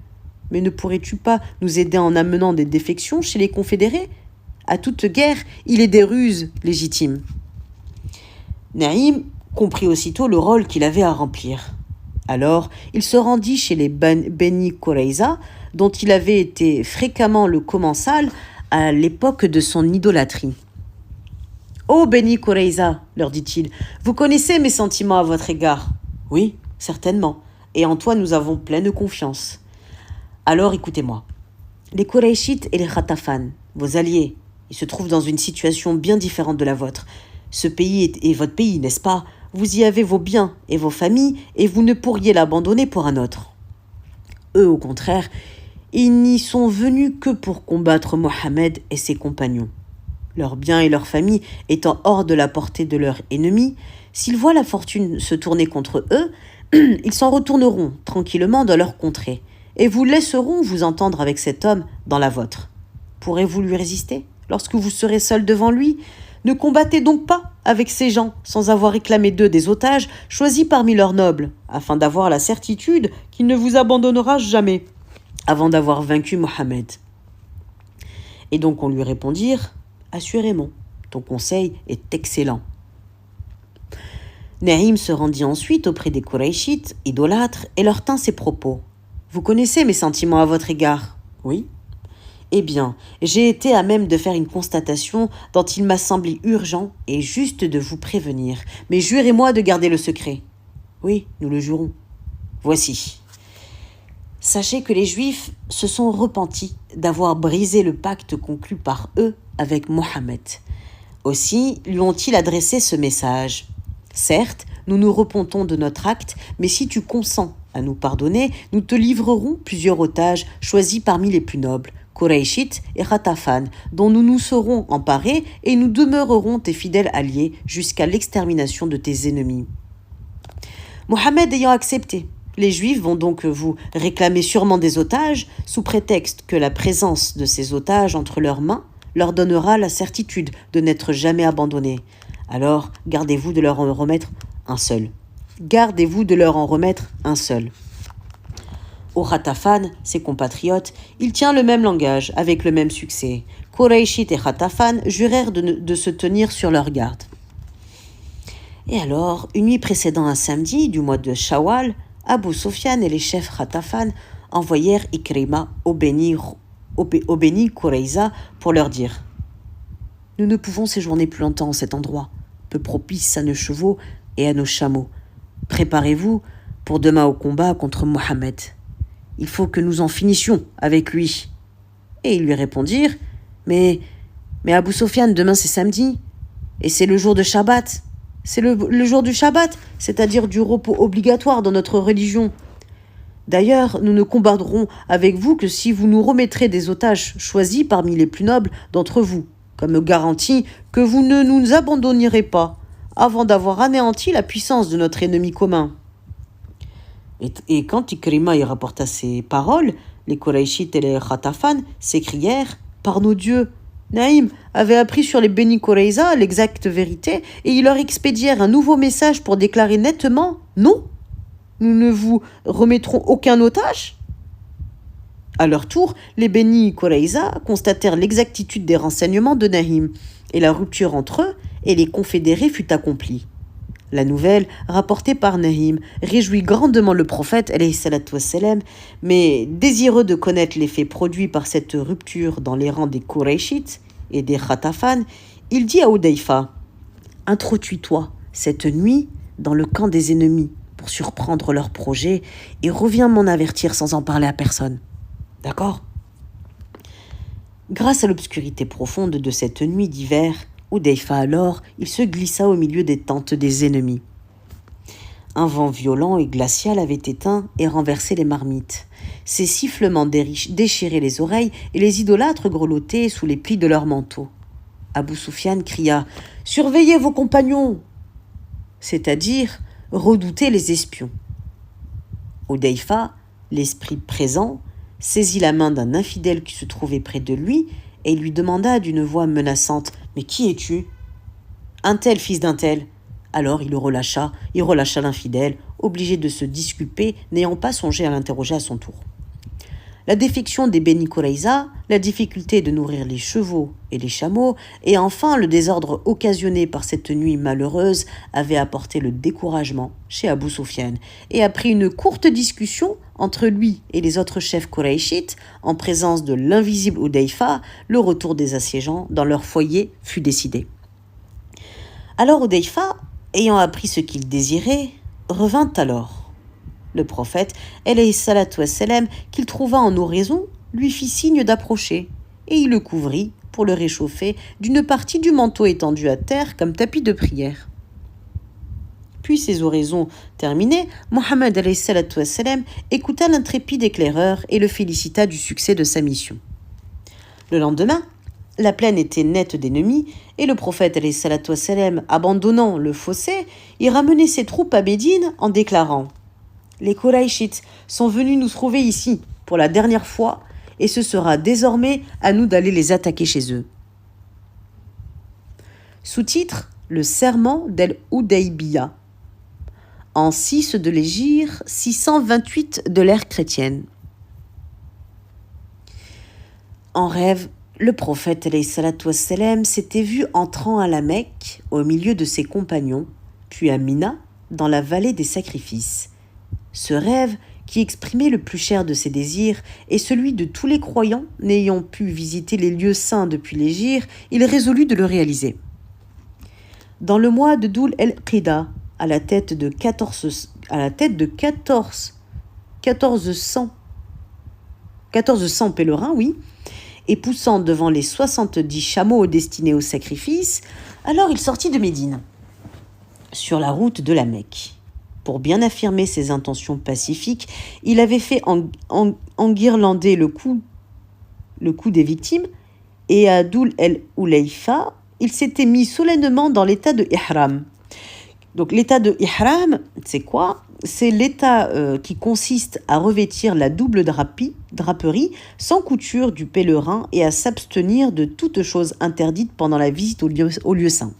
mais ne pourrais-tu pas nous aider en amenant des défections chez les confédérés? À toute guerre, il est des ruses légitimes. » Naïm comprit aussitôt le rôle qu'il avait à remplir. Alors, il se rendit chez les Beni Qurayza, dont il avait été fréquemment le commensal à l'époque de son idolâtrie. « Ô Beni Qurayza, leur dit-il, vous connaissez mes sentiments à votre égard. Oui, certainement, et en toi nous avons pleine confiance. Alors écoutez-moi. Les Qurayshites et les Khatafan, vos alliés, ils se trouvent dans une situation bien différente de la vôtre. Ce pays est votre pays, n'est-ce pas? Vous y avez vos biens et vos familles, et vous ne pourriez l'abandonner pour un autre. Eux, au contraire, ils n'y sont venus que pour combattre Mohammed et ses compagnons. Leurs biens et leurs familles étant hors de la portée de leurs ennemis, s'ils voient la fortune se tourner contre eux, ils s'en retourneront tranquillement dans leur contrée, et vous laisseront vous entendre avec cet homme dans la vôtre. Pourrez-vous lui résister lorsque vous serez seul devant lui? Ne combattez donc pas avec ces gens sans avoir réclamé d'eux des otages choisis parmi leurs nobles, afin d'avoir la certitude qu'il ne vous abandonnera jamais avant d'avoir vaincu Mohammed. » Et donc on lui répondirent: « Assurément, ton conseil est excellent. » Naïm se rendit ensuite auprès des Qurayshites, idolâtres, et leur tint ces propos. « Vous connaissez mes sentiments à votre égard? » « Oui. » « Eh bien, j'ai été à même de faire une constatation dont il m'a semblé urgent et juste de vous prévenir. Mais jurez-moi de garder le secret. »« Oui, nous le jurons. »« Voici. Sachez que les Juifs se sont repentis d'avoir brisé le pacte conclu par eux avec Mohammed. Aussi lui ont-ils adressé ce message. Certes, nous nous repentons de notre acte, mais si tu consens à nous pardonner, nous te livrerons plusieurs otages choisis parmi les plus nobles, Qurayshites et Khatafan, dont nous nous serons emparés et nous demeurerons tes fidèles alliés jusqu'à l'extermination de tes ennemis. » Mohammed ayant accepté, les Juifs vont donc vous réclamer sûrement des otages, sous prétexte que la présence de ces otages entre leurs mains leur donnera la certitude de n'être jamais abandonnés. Alors, gardez-vous de leur en remettre un seul. Gardez-vous de leur en remettre un seul. Au Khatafan, ses compatriotes, il tient le même langage, avec le même succès. Qurayshites et Khatafan jurèrent de se tenir sur leur garde. Et alors, une nuit précédant un samedi du mois de Shawwal, Abu Sufyan et les chefs Khatafan envoyèrent Ikrima au Beni Qurayza pour leur dire: « Nous ne pouvons séjourner plus longtemps en cet endroit, peu propice à nos chevaux et à nos chameaux. Préparez-vous pour demain au combat contre Mohammed. Il faut que nous en finissions avec lui. » Et ils lui répondirent: « Mais Abu Sufyan, demain c'est samedi, et c'est le jour de Shabbat. C'est le jour du Shabbat, c'est-à-dire du repos obligatoire dans notre religion. D'ailleurs, nous ne combattrons avec vous que si vous nous remettrez des otages choisis parmi les plus nobles d'entre vous, comme garantie que vous ne nous abandonnerez pas avant d'avoir anéanti la puissance de notre ennemi commun. » Et quand Ikrima y rapporta ces paroles, les Qurayshites et les Khatafan s'écrièrent « Par nos dieux !» Naïm avait appris sur les Beni Qurayza l'exacte vérité et ils leur expédièrent un nouveau message pour déclarer nettement « Non, nous ne vous remettrons aucun otage !» À leur tour, les Beni Qurayza constatèrent l'exactitude des renseignements de Naïm et la rupture entre eux et les confédérés fut accomplie. La nouvelle, rapportée par Naïm, réjouit grandement le prophète, alayhi salatu wassalam, mais désireux de connaître l'effet produit par cette rupture dans les rangs des Qurayshites et des Khatafan, il dit à Hudayfa : « Introduis-toi cette nuit dans le camp des ennemis pour surprendre leurs projets et reviens m'en avertir sans en parler à personne. D'accord ?» Grâce à l'obscurité profonde de cette nuit d'hiver, Hudayfa alors, il se glissa au milieu des tentes des ennemis. Un vent violent et glacial avait éteint et renversé les marmites. Ces sifflements déchiraient les oreilles et les idolâtres grelottaient sous les plis de leurs manteaux. Abu Sufyan cria « Surveillez vos compagnons !» c'est-à-dire redoutez les espions. Hudayfa, l'esprit présent, saisit la main d'un infidèle qui se trouvait près de lui et lui demanda d'une voix menaçante « Mais qui es-tu » ?»« Un tel, fils d'un tel. » Alors il relâcha l'infidèle, obligé de se disculper, n'ayant pas songé à l'interroger à son tour. La défection des Beni Qurayza, la difficulté de nourrir les chevaux et les chameaux, et enfin le désordre occasionné par cette nuit malheureuse avaient apporté le découragement chez Abu Sufyan, et après une courte discussion entre lui et les autres chefs Qurayshites, en présence de l'invisible Hudayfa, le retour des assiégeants dans leur foyer fut décidé. Alors Hudayfa, ayant appris ce qu'il désirait, revint alors. Le prophète, alayhi salatu wassalam, qu'il trouva en oraison, lui fit signe d'approcher, et il le couvrit, pour le réchauffer, d'une partie du manteau étendu à terre comme tapis de prière. Puis ces oraisons terminées, Mohammed alayhi salatu wassalam écouta l'intrépide éclaireur et le félicita du succès de sa mission. Le lendemain, la plaine était nette d'ennemis, et le prophète alayhi salatu wassalam, abandonnant le fossé, y ramenait ses troupes à Médine en déclarant « Les Qurayshites sont venus nous trouver ici pour la dernière fois, et ce sera désormais à nous d'aller les attaquer chez eux. » Sous-titre : Le serment d'El-Hudaybiya, en 6 de l'Hégire 628 de l'ère chrétienne. En rêve, le prophète alayhi salatu wassalam s'était vu entrant à la Mecque au milieu de ses compagnons, puis à Mina, dans la vallée des sacrifices. Ce rêve, qui exprimait le plus cher de ses désirs, est celui de tous les croyants n'ayant pu visiter les lieux saints depuis l'Hégire, il résolut de le réaliser. Dans le mois de Dhul el-Qida, à la tête de 1400 pèlerins, et poussant devant les 70 chameaux destinés au sacrifice, alors il sortit de Médine, sur la route de la Mecque. Pour bien affirmer ses intentions pacifiques, il avait fait enguirlander le cou des victimes, et à Dhul el-Hulayfa, il s'était mis solennellement dans l'état de Ihram. Donc l'état de Ihram, c'est quoi ? C'est l'état qui consiste à revêtir la double draperie sans couture du pèlerin et à s'abstenir de toute chose interdite pendant la visite au lieu saint.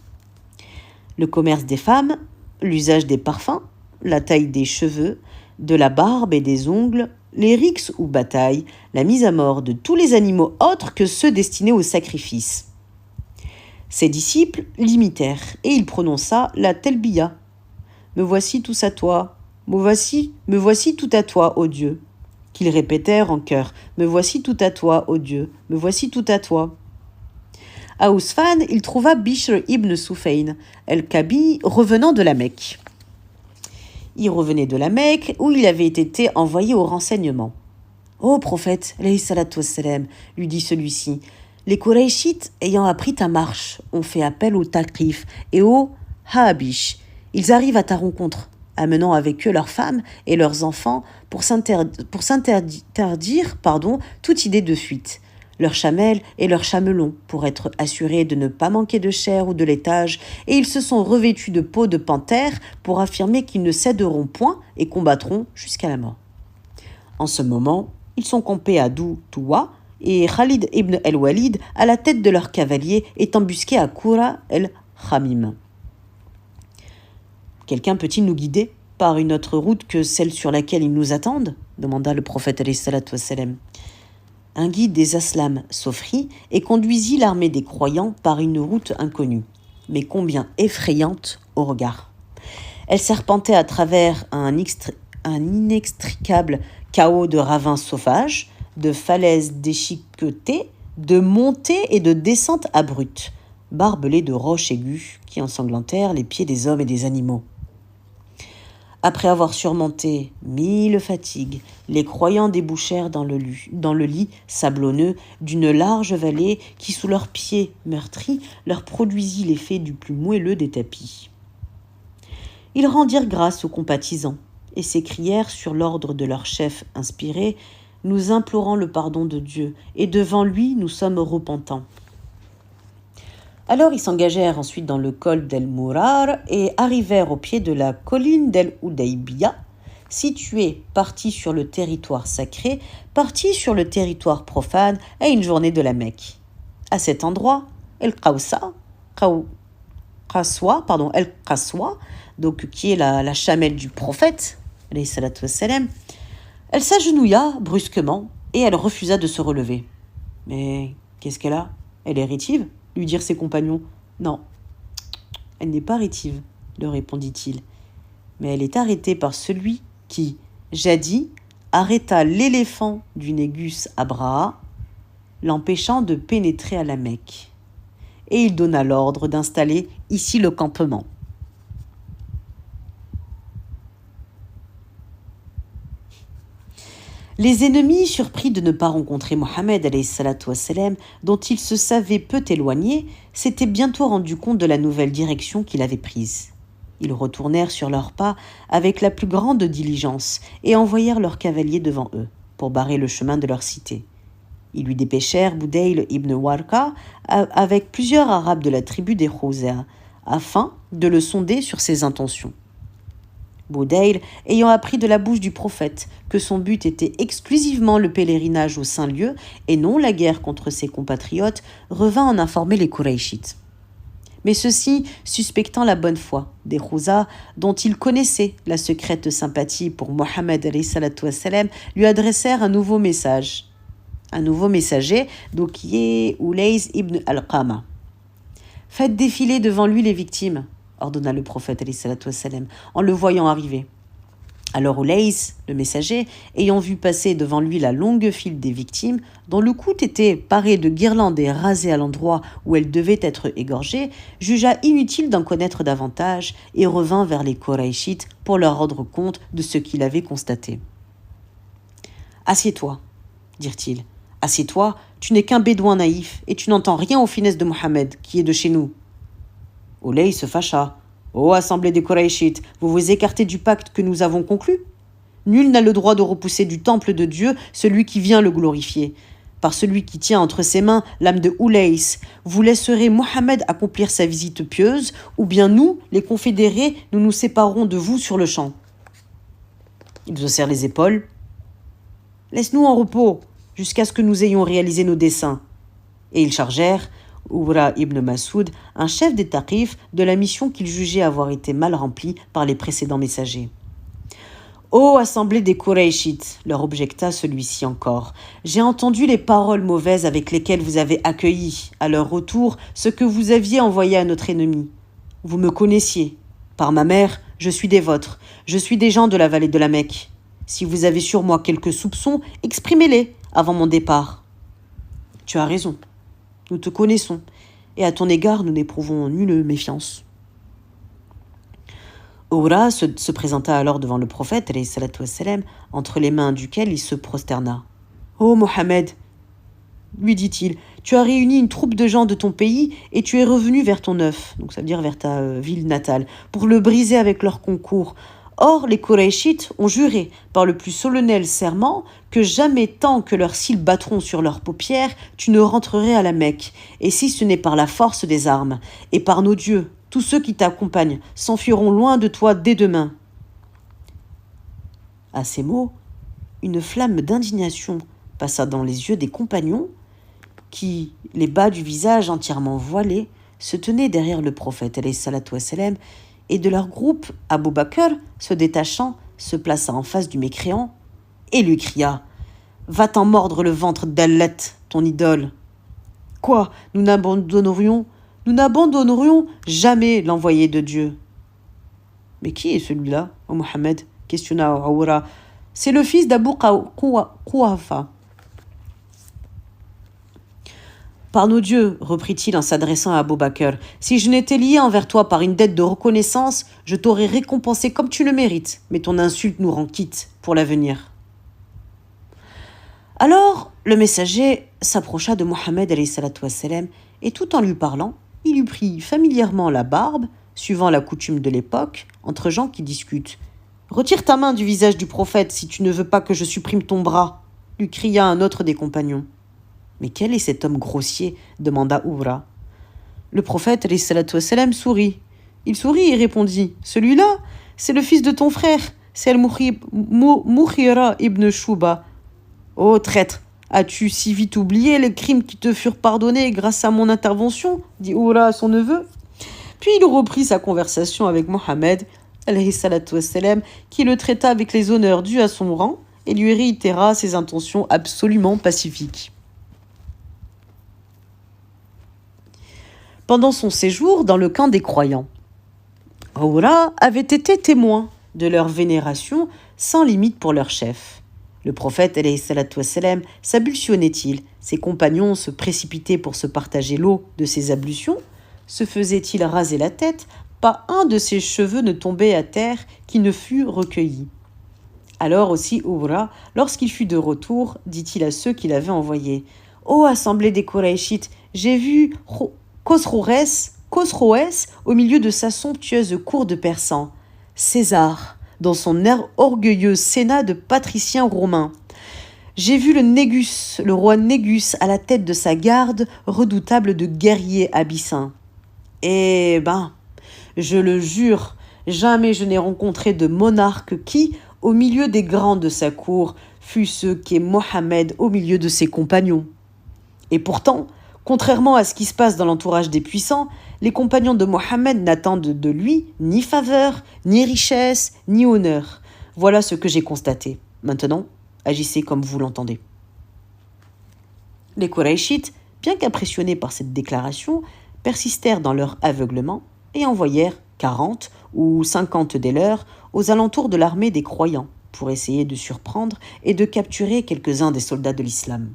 Le commerce des femmes, l'usage des parfums, la taille des cheveux, de la barbe et des ongles, les rixes ou batailles, la mise à mort de tous les animaux autres que ceux destinés au sacrifice. Ses disciples l'imitèrent et il prononça la telbiya. « Me voici tous à toi, me voici tout à toi, ô Dieu » qu'ils répétèrent en chœur. « Me voici tout à toi, ô Dieu, me voici tout à toi » À Ousfan, il trouva Bishr ibn Sufeyn, el-Kabi, revenant de la Mecque. Il revenait de la Mecque, où il avait été envoyé au renseignement. « Ô prophète, alayhi salatu wassalam » lui dit celui-ci, « les Qurayshites, ayant appris ta marche, ont fait appel au Taqif et au Habish. Ils arrivent à ta rencontre, amenant avec eux leurs femmes et leurs enfants pour s'interdire toute idée de fuite. Leurs chamelles et leurs chamelons pour être assurés de ne pas manquer de chair ou de laitage, et ils se sont revêtus de peau de panthère pour affirmer qu'ils ne céderont point et combattront jusqu'à la mort. En ce moment, ils sont campés à Dou-Toua, et Khalid ibn el-Walid, à la tête de leurs cavaliers, est embusqué à Koura el-Khamim. Quelqu'un peut-il nous guider par une autre route que celle sur laquelle ils nous attendent ? Demanda le prophète alayhi salatu wassalam. Un guide des Aslam s'offrit et conduisit l'armée des croyants par une route inconnue, mais combien effrayante au regard. Elle serpentait à travers un inextricable chaos de ravins sauvages, de falaises déchiquetées, de montées et de descentes abruptes, barbelées de roches aiguës qui ensanglantèrent les pieds des hommes et des animaux. Après avoir surmonté 1000 fatigues, les croyants débouchèrent dans le lit sablonneux d'une large vallée qui, sous leurs pieds meurtris, leur produisit l'effet du plus moelleux des tapis. Ils rendirent grâce aux compatissants et s'écrièrent sur l'ordre de leur chef inspiré « Nous implorons le pardon de Dieu, et devant lui nous sommes repentants. » Alors ils s'engagèrent ensuite dans le col d'El Mourar et arrivèrent au pied de la colline d'El Oudaybiya, située partie sur le territoire sacré, partie sur le territoire profane, à une journée de la Mecque. À cet endroit, El Qaswa, donc qui est la chamelle du prophète, alayhi salatu wassalam, elle s'agenouilla brusquement et elle refusa de se relever. « Mais qu'est-ce qu'elle a ? Elle est rétive ?» lui dirent ses compagnons. « Non, elle n'est pas rétive, leur répondit-il, mais elle est arrêtée par celui qui, jadis, arrêta l'éléphant du Négus Abraha, l'empêchant de pénétrer à la Mecque. Et il donna l'ordre d'installer ici le campement. » Les ennemis, surpris de ne pas rencontrer Mohammed alayhi salatu wassalam, dont ils se savaient peu éloignés, s'étaient bientôt rendus compte de la nouvelle direction qu'il avait prise. Ils retournèrent sur leurs pas avec la plus grande diligence et envoyèrent leurs cavaliers devant eux pour barrer le chemin de leur cité. Ils lui dépêchèrent Boudayl ibn Warqa avec plusieurs Arabes de la tribu des Khouza, afin de le sonder sur ses intentions. Boudayl, ayant appris de la bouche du prophète que son but était exclusivement le pèlerinage au Saint-Lieu et non la guerre contre ses compatriotes, revint en informer les Qurayshites. Mais ceux-ci, suspectant la bonne foi des Khouza, dont ils connaissaient la secrète sympathie pour Mohammed alayhi salatu wassalam, lui adressèrent un nouveau messager, donc qui est Oulayz ibn al-Qama. « Faites défiler devant lui les victimes », ordonna le prophète alayhi salatu wassalam, en le voyant arriver. Alors Oulayz, le messager, ayant vu passer devant lui la longue file des victimes, dont le cou était paré de guirlandes et rasé à l'endroit où elles devaient être égorgées, jugea inutile d'en connaître davantage et revint vers les Qurayshites pour leur rendre compte de ce qu'il avait constaté. « Assieds-toi, dirent-ils. Assieds-toi, tu n'es qu'un bédouin naïf et tu n'entends rien aux finesses de Mohammed, qui est de chez nous. » Oulayz se fâcha. « Ô assemblée des Qurayshites, vous vous écartez du pacte que nous avons conclu ? Nul n'a le droit de repousser du temple de Dieu celui qui vient le glorifier. Par celui qui tient entre ses mains l'âme de Oulayz, vous laisserez Mohammed accomplir sa visite pieuse, ou bien nous, les confédérés, nous nous séparerons de vous sur le champ. » Ils haussèrent les épaules. « Laisse-nous en repos, jusqu'à ce que nous ayons réalisé nos desseins. » Et ils chargèrent Oura ibn Masoud, un chef des Taqif, de la mission qu'il jugeait avoir été mal remplie par les précédents messagers. « Ô assemblée des Qurayshites, leur objecta celui-ci encore, j'ai entendu les paroles mauvaises avec lesquelles vous avez accueilli, à leur retour, ce que vous aviez envoyé à notre ennemi. Vous me connaissiez. Par ma mère, je suis des vôtres, je suis des gens de la vallée de la Mecque. Si vous avez sur moi quelques soupçons, exprimez-les avant mon départ. Tu as raison. Nous te connaissons, et à ton égard, nous n'éprouvons nulle méfiance. » Oura se présenta alors devant le prophète, alayhi salatu wassalam, entre les mains duquel il se prosterna. « Ô Mohammed, lui dit-il, Tu as réuni une troupe de gens de ton pays et tu es revenu vers ton œuf, donc ça veut dire vers ta ville natale, pour le briser avec leur concours. Or, les Koraïchites ont juré par le plus solennel serment que jamais tant que leurs cils battront sur leurs paupières, tu ne rentrerais à la Mecque, et si ce n'est par la force des armes, et par nos dieux, tous ceux qui t'accompagnent s'enfuiront loin de toi dès demain. À ces mots, une flamme d'indignation passa dans les yeux des compagnons qui, les bas du visage entièrement voilés, se tenaient derrière le prophète alayhi salatu wassalam, et de leur groupe, Abu Bakr, se détachant, se plaça en face du mécréant et lui cria « Va t'en mordre le ventre d'Allat, ton idole !» Quoi, nous n'abandonnerions jamais l'envoyé de Dieu. Mais qui est celui-là, ô Mohammed questionna Aoura. C'est le fils d'Abu Quhafa. Par nos dieux, reprit-il en s'adressant à Abu Bakr, si je n'étais lié envers toi par une dette de reconnaissance, je t'aurais récompensé comme tu le mérites, mais ton insulte nous rend quitte pour l'avenir. Alors, le messager s'approcha de Mohammed alayhi salatu wassalam, et tout en lui parlant, il lui prit familièrement la barbe, suivant la coutume de l'époque, entre gens qui discutent. « Retire ta main du visage du prophète si tu ne veux pas que je supprime ton bras !» lui cria un autre des compagnons. « Mais quel est cet homme grossier ?» demanda Ouvra. Le prophète alayhi salatu wassalam sourit. Il sourit et répondit « Celui-là, c'est le fils de ton frère, c'est Al-Mukhira ibn Shuba. »« Ô traître, as-tu si vite oublié les crimes qui te furent pardonnés grâce à mon intervention ?» dit Ouvra à son neveu. Puis il reprit sa conversation avec Mohammed alayhi salatu wassalam, qui le traita avec les honneurs dus à son rang et lui réitéra ses intentions absolument pacifiques. Pendant son séjour dans le camp des croyants, Aoura avait été témoin de leur vénération sans limite pour leur chef. Le prophète alayhi salatu wassalam s'ablutionnait-il, ses compagnons se précipitaient pour se partager l'eau de ses ablutions, se faisait-il raser la tête, pas un de ses cheveux ne tombait à terre qui ne fût recueilli. Alors aussi Aoura, lorsqu'il fut de retour, dit-il à ceux qui l'avaient envoyé, « Ô assemblée des Koraïchites, j'ai vu Khosroès au milieu de sa somptueuse cour de persans, César dans son air orgueilleux sénat de patriciens romains. J'ai vu le roi Négus à la tête de sa garde redoutable de guerriers abyssins. Eh ben, je le jure, jamais je n'ai rencontré de monarque qui, au milieu des grands de sa cour, fût ce qu'est Mohammed au milieu de ses compagnons. Et pourtant, contrairement à ce qui se passe dans l'entourage des puissants, les compagnons de Mohammed n'attendent de lui ni faveur, ni richesse, ni honneur. Voilà ce que j'ai constaté. Maintenant, agissez comme vous l'entendez. » Les Koraïchites, bien qu'impressionnés par cette déclaration, persistèrent dans leur aveuglement et envoyèrent 40 ou 50 des leurs aux alentours de l'armée des croyants pour essayer de surprendre et de capturer quelques-uns des soldats de l'islam.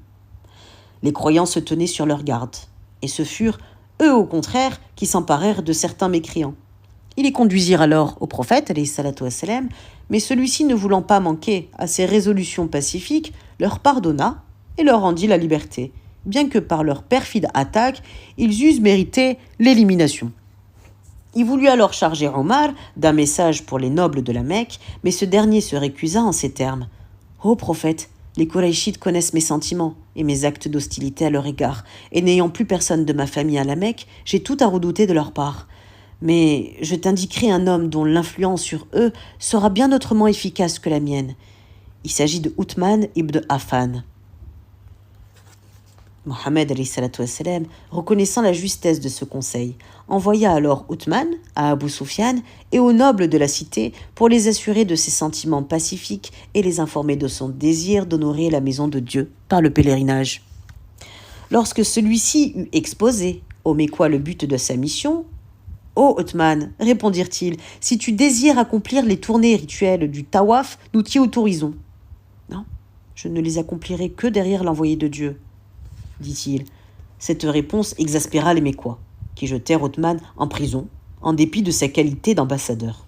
Les croyants se tenaient sur leur garde, et ce furent, eux au contraire, qui s'emparèrent de certains mécréants. Ils les conduisirent alors au prophète, alayhi salatu wassalam, mais celui-ci, ne voulant pas manquer à ses résolutions pacifiques, leur pardonna et leur rendit la liberté, bien que par leur perfide attaque, ils eussent mérité l'élimination. Il voulut alors charger Omar d'un message pour les nobles de la Mecque, mais ce dernier se récusa en ces termes. « Ô prophète, les Koraïchites connaissent mes sentiments et mes actes d'hostilité à leur égard, et n'ayant plus personne de ma famille à la Mecque, j'ai tout à redouter de leur part. Mais je t'indiquerai un homme dont l'influence sur eux sera bien autrement efficace que la mienne. Il s'agit de Uthman ibn Affan. » Mohammed alayhi salatu wassalam, reconnaissant la justesse de ce conseil, envoya alors Uthman à Abu Sufyan et aux nobles de la cité pour les assurer de ses sentiments pacifiques et les informer de son désir d'honorer la maison de Dieu par le pèlerinage. Lorsque celui-ci eut exposé aux Mécois le but de sa mission, « Ô Uthman, répondirent-ils, si tu désires accomplir les tournées rituelles du tawaf, nous t'y autorisons. »« Non, je ne les accomplirai que derrière l'envoyé de Dieu. » dit-il. Cette réponse exaspéra les Mécois, qui jetèrent Uthman en prison, en dépit de sa qualité d'ambassadeur.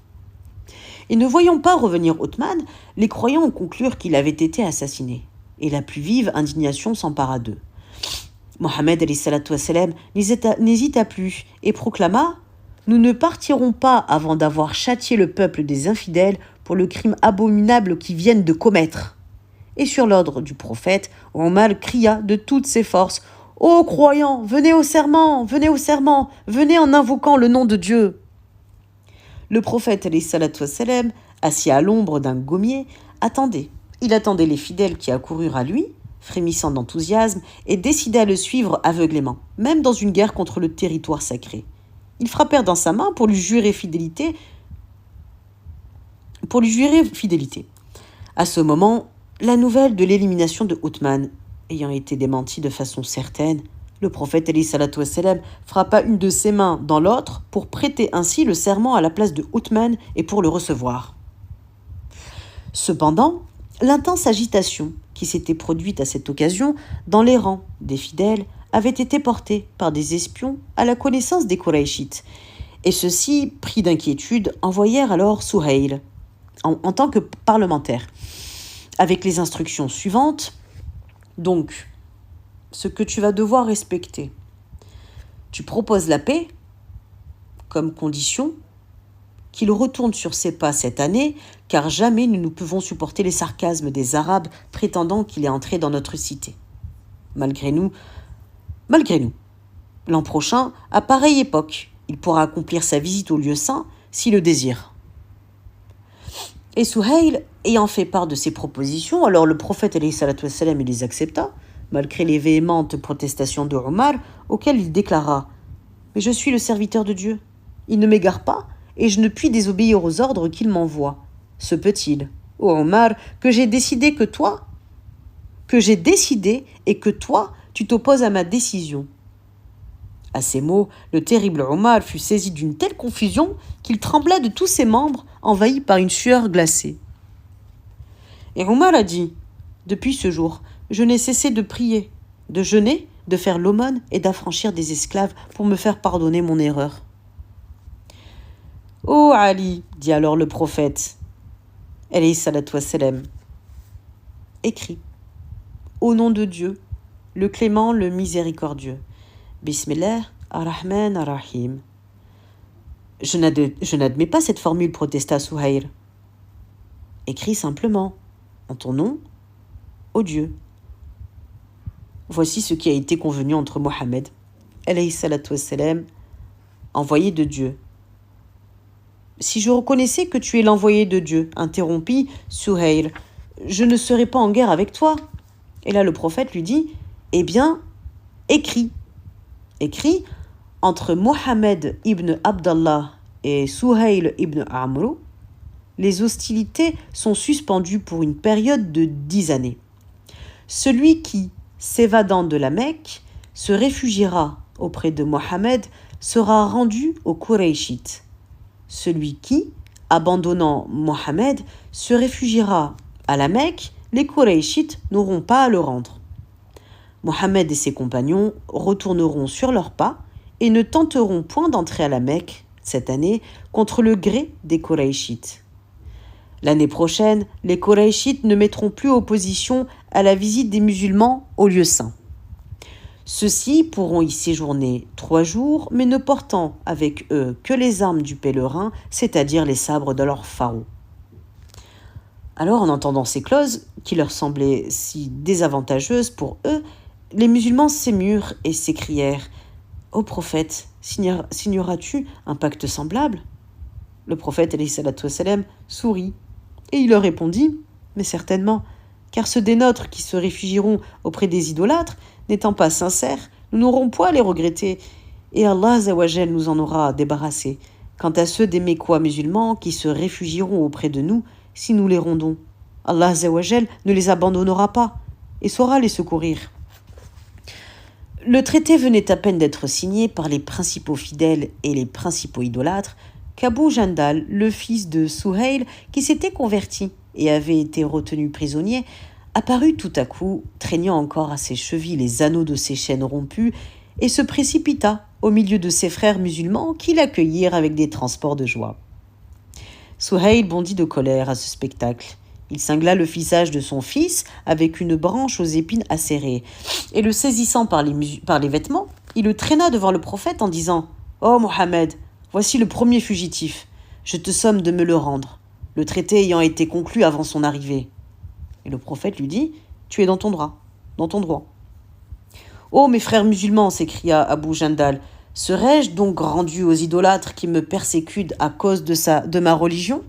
Et ne voyant pas revenir Uthman, les croyants conclurent qu'il avait été assassiné, et la plus vive indignation s'empara d'eux. Mohammed n'hésita plus et proclama « Nous ne partirons pas avant d'avoir châtié le peuple des infidèles pour le crime abominable qu'ils viennent de commettre. » Et sur l'ordre du prophète, Omar cria de toutes ses forces « Ô croyants, venez au serment, venez en invoquant le nom de Dieu !» Le prophète, assis à l'ombre d'un gommier, attendait. Il attendait les fidèles qui accoururent à lui, frémissant d'enthousiasme, et décida à le suivre aveuglément, même dans une guerre contre le territoire sacré. Ils frappèrent dans sa main pour lui jurer fidélité. À ce moment, la nouvelle de l'élimination de Othman ayant été démentie de façon certaine, le prophète frappa une de ses mains dans l'autre pour prêter ainsi le serment à la place de Othman et pour le recevoir. Cependant, l'intense agitation qui s'était produite à cette occasion dans les rangs des fidèles avait été portée par des espions à la connaissance des Qurayshites, et ceux-ci, pris d'inquiétude, envoyèrent alors Suhail en tant que parlementaire, avec les instructions suivantes. Donc, ce que tu vas devoir respecter, tu proposes la paix comme condition qu'il retourne sur ses pas cette année, car jamais nous ne pouvons supporter les sarcasmes des Arabes prétendant qu'il est entré dans notre cité. Malgré nous, l'an prochain, à pareille époque, il pourra accomplir sa visite au lieu saint s'il le désire. Et Suhail, ayant fait part de ses propositions, alors le prophète il les accepta, malgré les véhémentes protestations de Omar, auxquelles il déclara « Mais je suis le serviteur de Dieu, il ne m'égare pas, et je ne puis désobéir aux ordres qu'il m'envoie. Se peut-il, ô Omar, que j'ai décidé et que toi, tu t'opposes à ma décision. » À ces mots, le terrible Omar fut saisi d'une telle confusion qu'il trembla de tous ses membres, envahi par une sueur glacée. Et Omar a dit « Depuis ce jour, je n'ai cessé de prier, de jeûner, de faire l'aumône et d'affranchir des esclaves pour me faire pardonner mon erreur. » « Ô Ali, dit alors le prophète, alayhi salatu wassalam, écris, au nom de Dieu, le clément, le miséricordieux. Bismillah ar-Rahman ar-Rahim. Je n'admets pas cette formule, protesta Suhail. Écris simplement, en ton nom, ô Dieu. Voici ce qui a été convenu entre Mohammed, alayhi salatu wassalam, envoyé de Dieu. Si je reconnaissais que tu es l'envoyé de Dieu, interrompit Suhail, je ne serais pas en guerre avec toi. Et là, le prophète lui dit, eh bien, écris. Écris entre Mohammed ibn Abdallah et Suhail ibn Amr, les hostilités sont suspendues pour une période de 10 années. Celui qui, s'évadant de la Mecque, se réfugiera auprès de Mohammed sera rendu aux Qurayshites. Celui qui, abandonnant Mohammed, se réfugiera à la Mecque, les Qurayshites n'auront pas à le rendre. Mohammed et ses compagnons retourneront sur leurs pas et ne tenteront point d'entrer à la Mecque cette année contre le gré des Qurayshites. L'année prochaine, les Qurayshites ne mettront plus opposition à la visite des musulmans au lieu saint. Ceux-ci pourront y séjourner 3 jours, mais ne portant avec eux que les armes du pèlerin, c'est-à-dire les sabres de leur pharaon. Alors, en entendant ces clauses, qui leur semblaient si désavantageuses pour eux, les musulmans s'émurent et s'écrièrent « Ô prophète, signeras-tu un pacte semblable ?» Le prophète alayhi salatu wassalam sourit et il leur répondit « Mais certainement, car ceux des nôtres qui se réfugieront auprès des idolâtres, n'étant pas sincères, nous n'aurons point à les regretter, et Allah azawajal nous en aura débarrassés. Quant à ceux des Mécois musulmans qui se réfugieront auprès de nous, si nous les rendons, Allah azawajal ne les abandonnera pas et saura les secourir. » Le traité venait à peine d'être signé par les principaux fidèles et les principaux idolâtres qu'Abu Jandal, le fils de Suhail, qui s'était converti et avait été retenu prisonnier, apparut tout à coup, traînant encore à ses chevilles les anneaux de ses chaînes rompues, et se précipita au milieu de ses frères musulmans qui l'accueillirent avec des transports de joie. Suhail bondit de colère à ce spectacle. Il cingla le visage de son fils avec une branche aux épines acérées, et le saisissant par les vêtements, il le traîna devant le prophète en disant « Oh Mohammed, voici le premier fugitif. Je te somme de me le rendre, le traité ayant été conclu avant son arrivée. » Et le prophète lui dit « Tu es dans ton droit, dans ton droit. » « Oh mes frères musulmans, s'écria Abu Jandal, serais-je donc rendu aux idolâtres qui me persécutent à cause de ma religion ?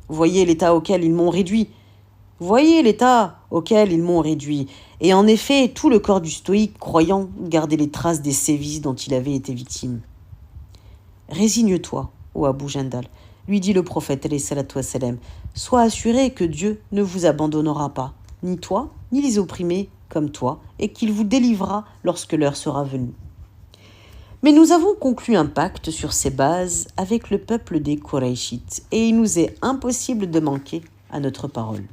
Voyez l'état auquel ils m'ont réduit. Voyez l'état auquel ils m'ont réduit. Et en effet, tout le corps du stoïque croyant garder les traces des sévices dont il avait été victime. Résigne-toi, ô Abu Jandal, lui dit le prophète, alayhi salatu wassalam. Sois assuré que Dieu ne vous abandonnera pas, ni toi, ni les opprimés comme toi, et qu'il vous délivrera lorsque l'heure sera venue. Mais nous avons conclu un pacte sur ces bases avec le peuple des Qurayshites, et il nous est impossible de manquer à notre parole.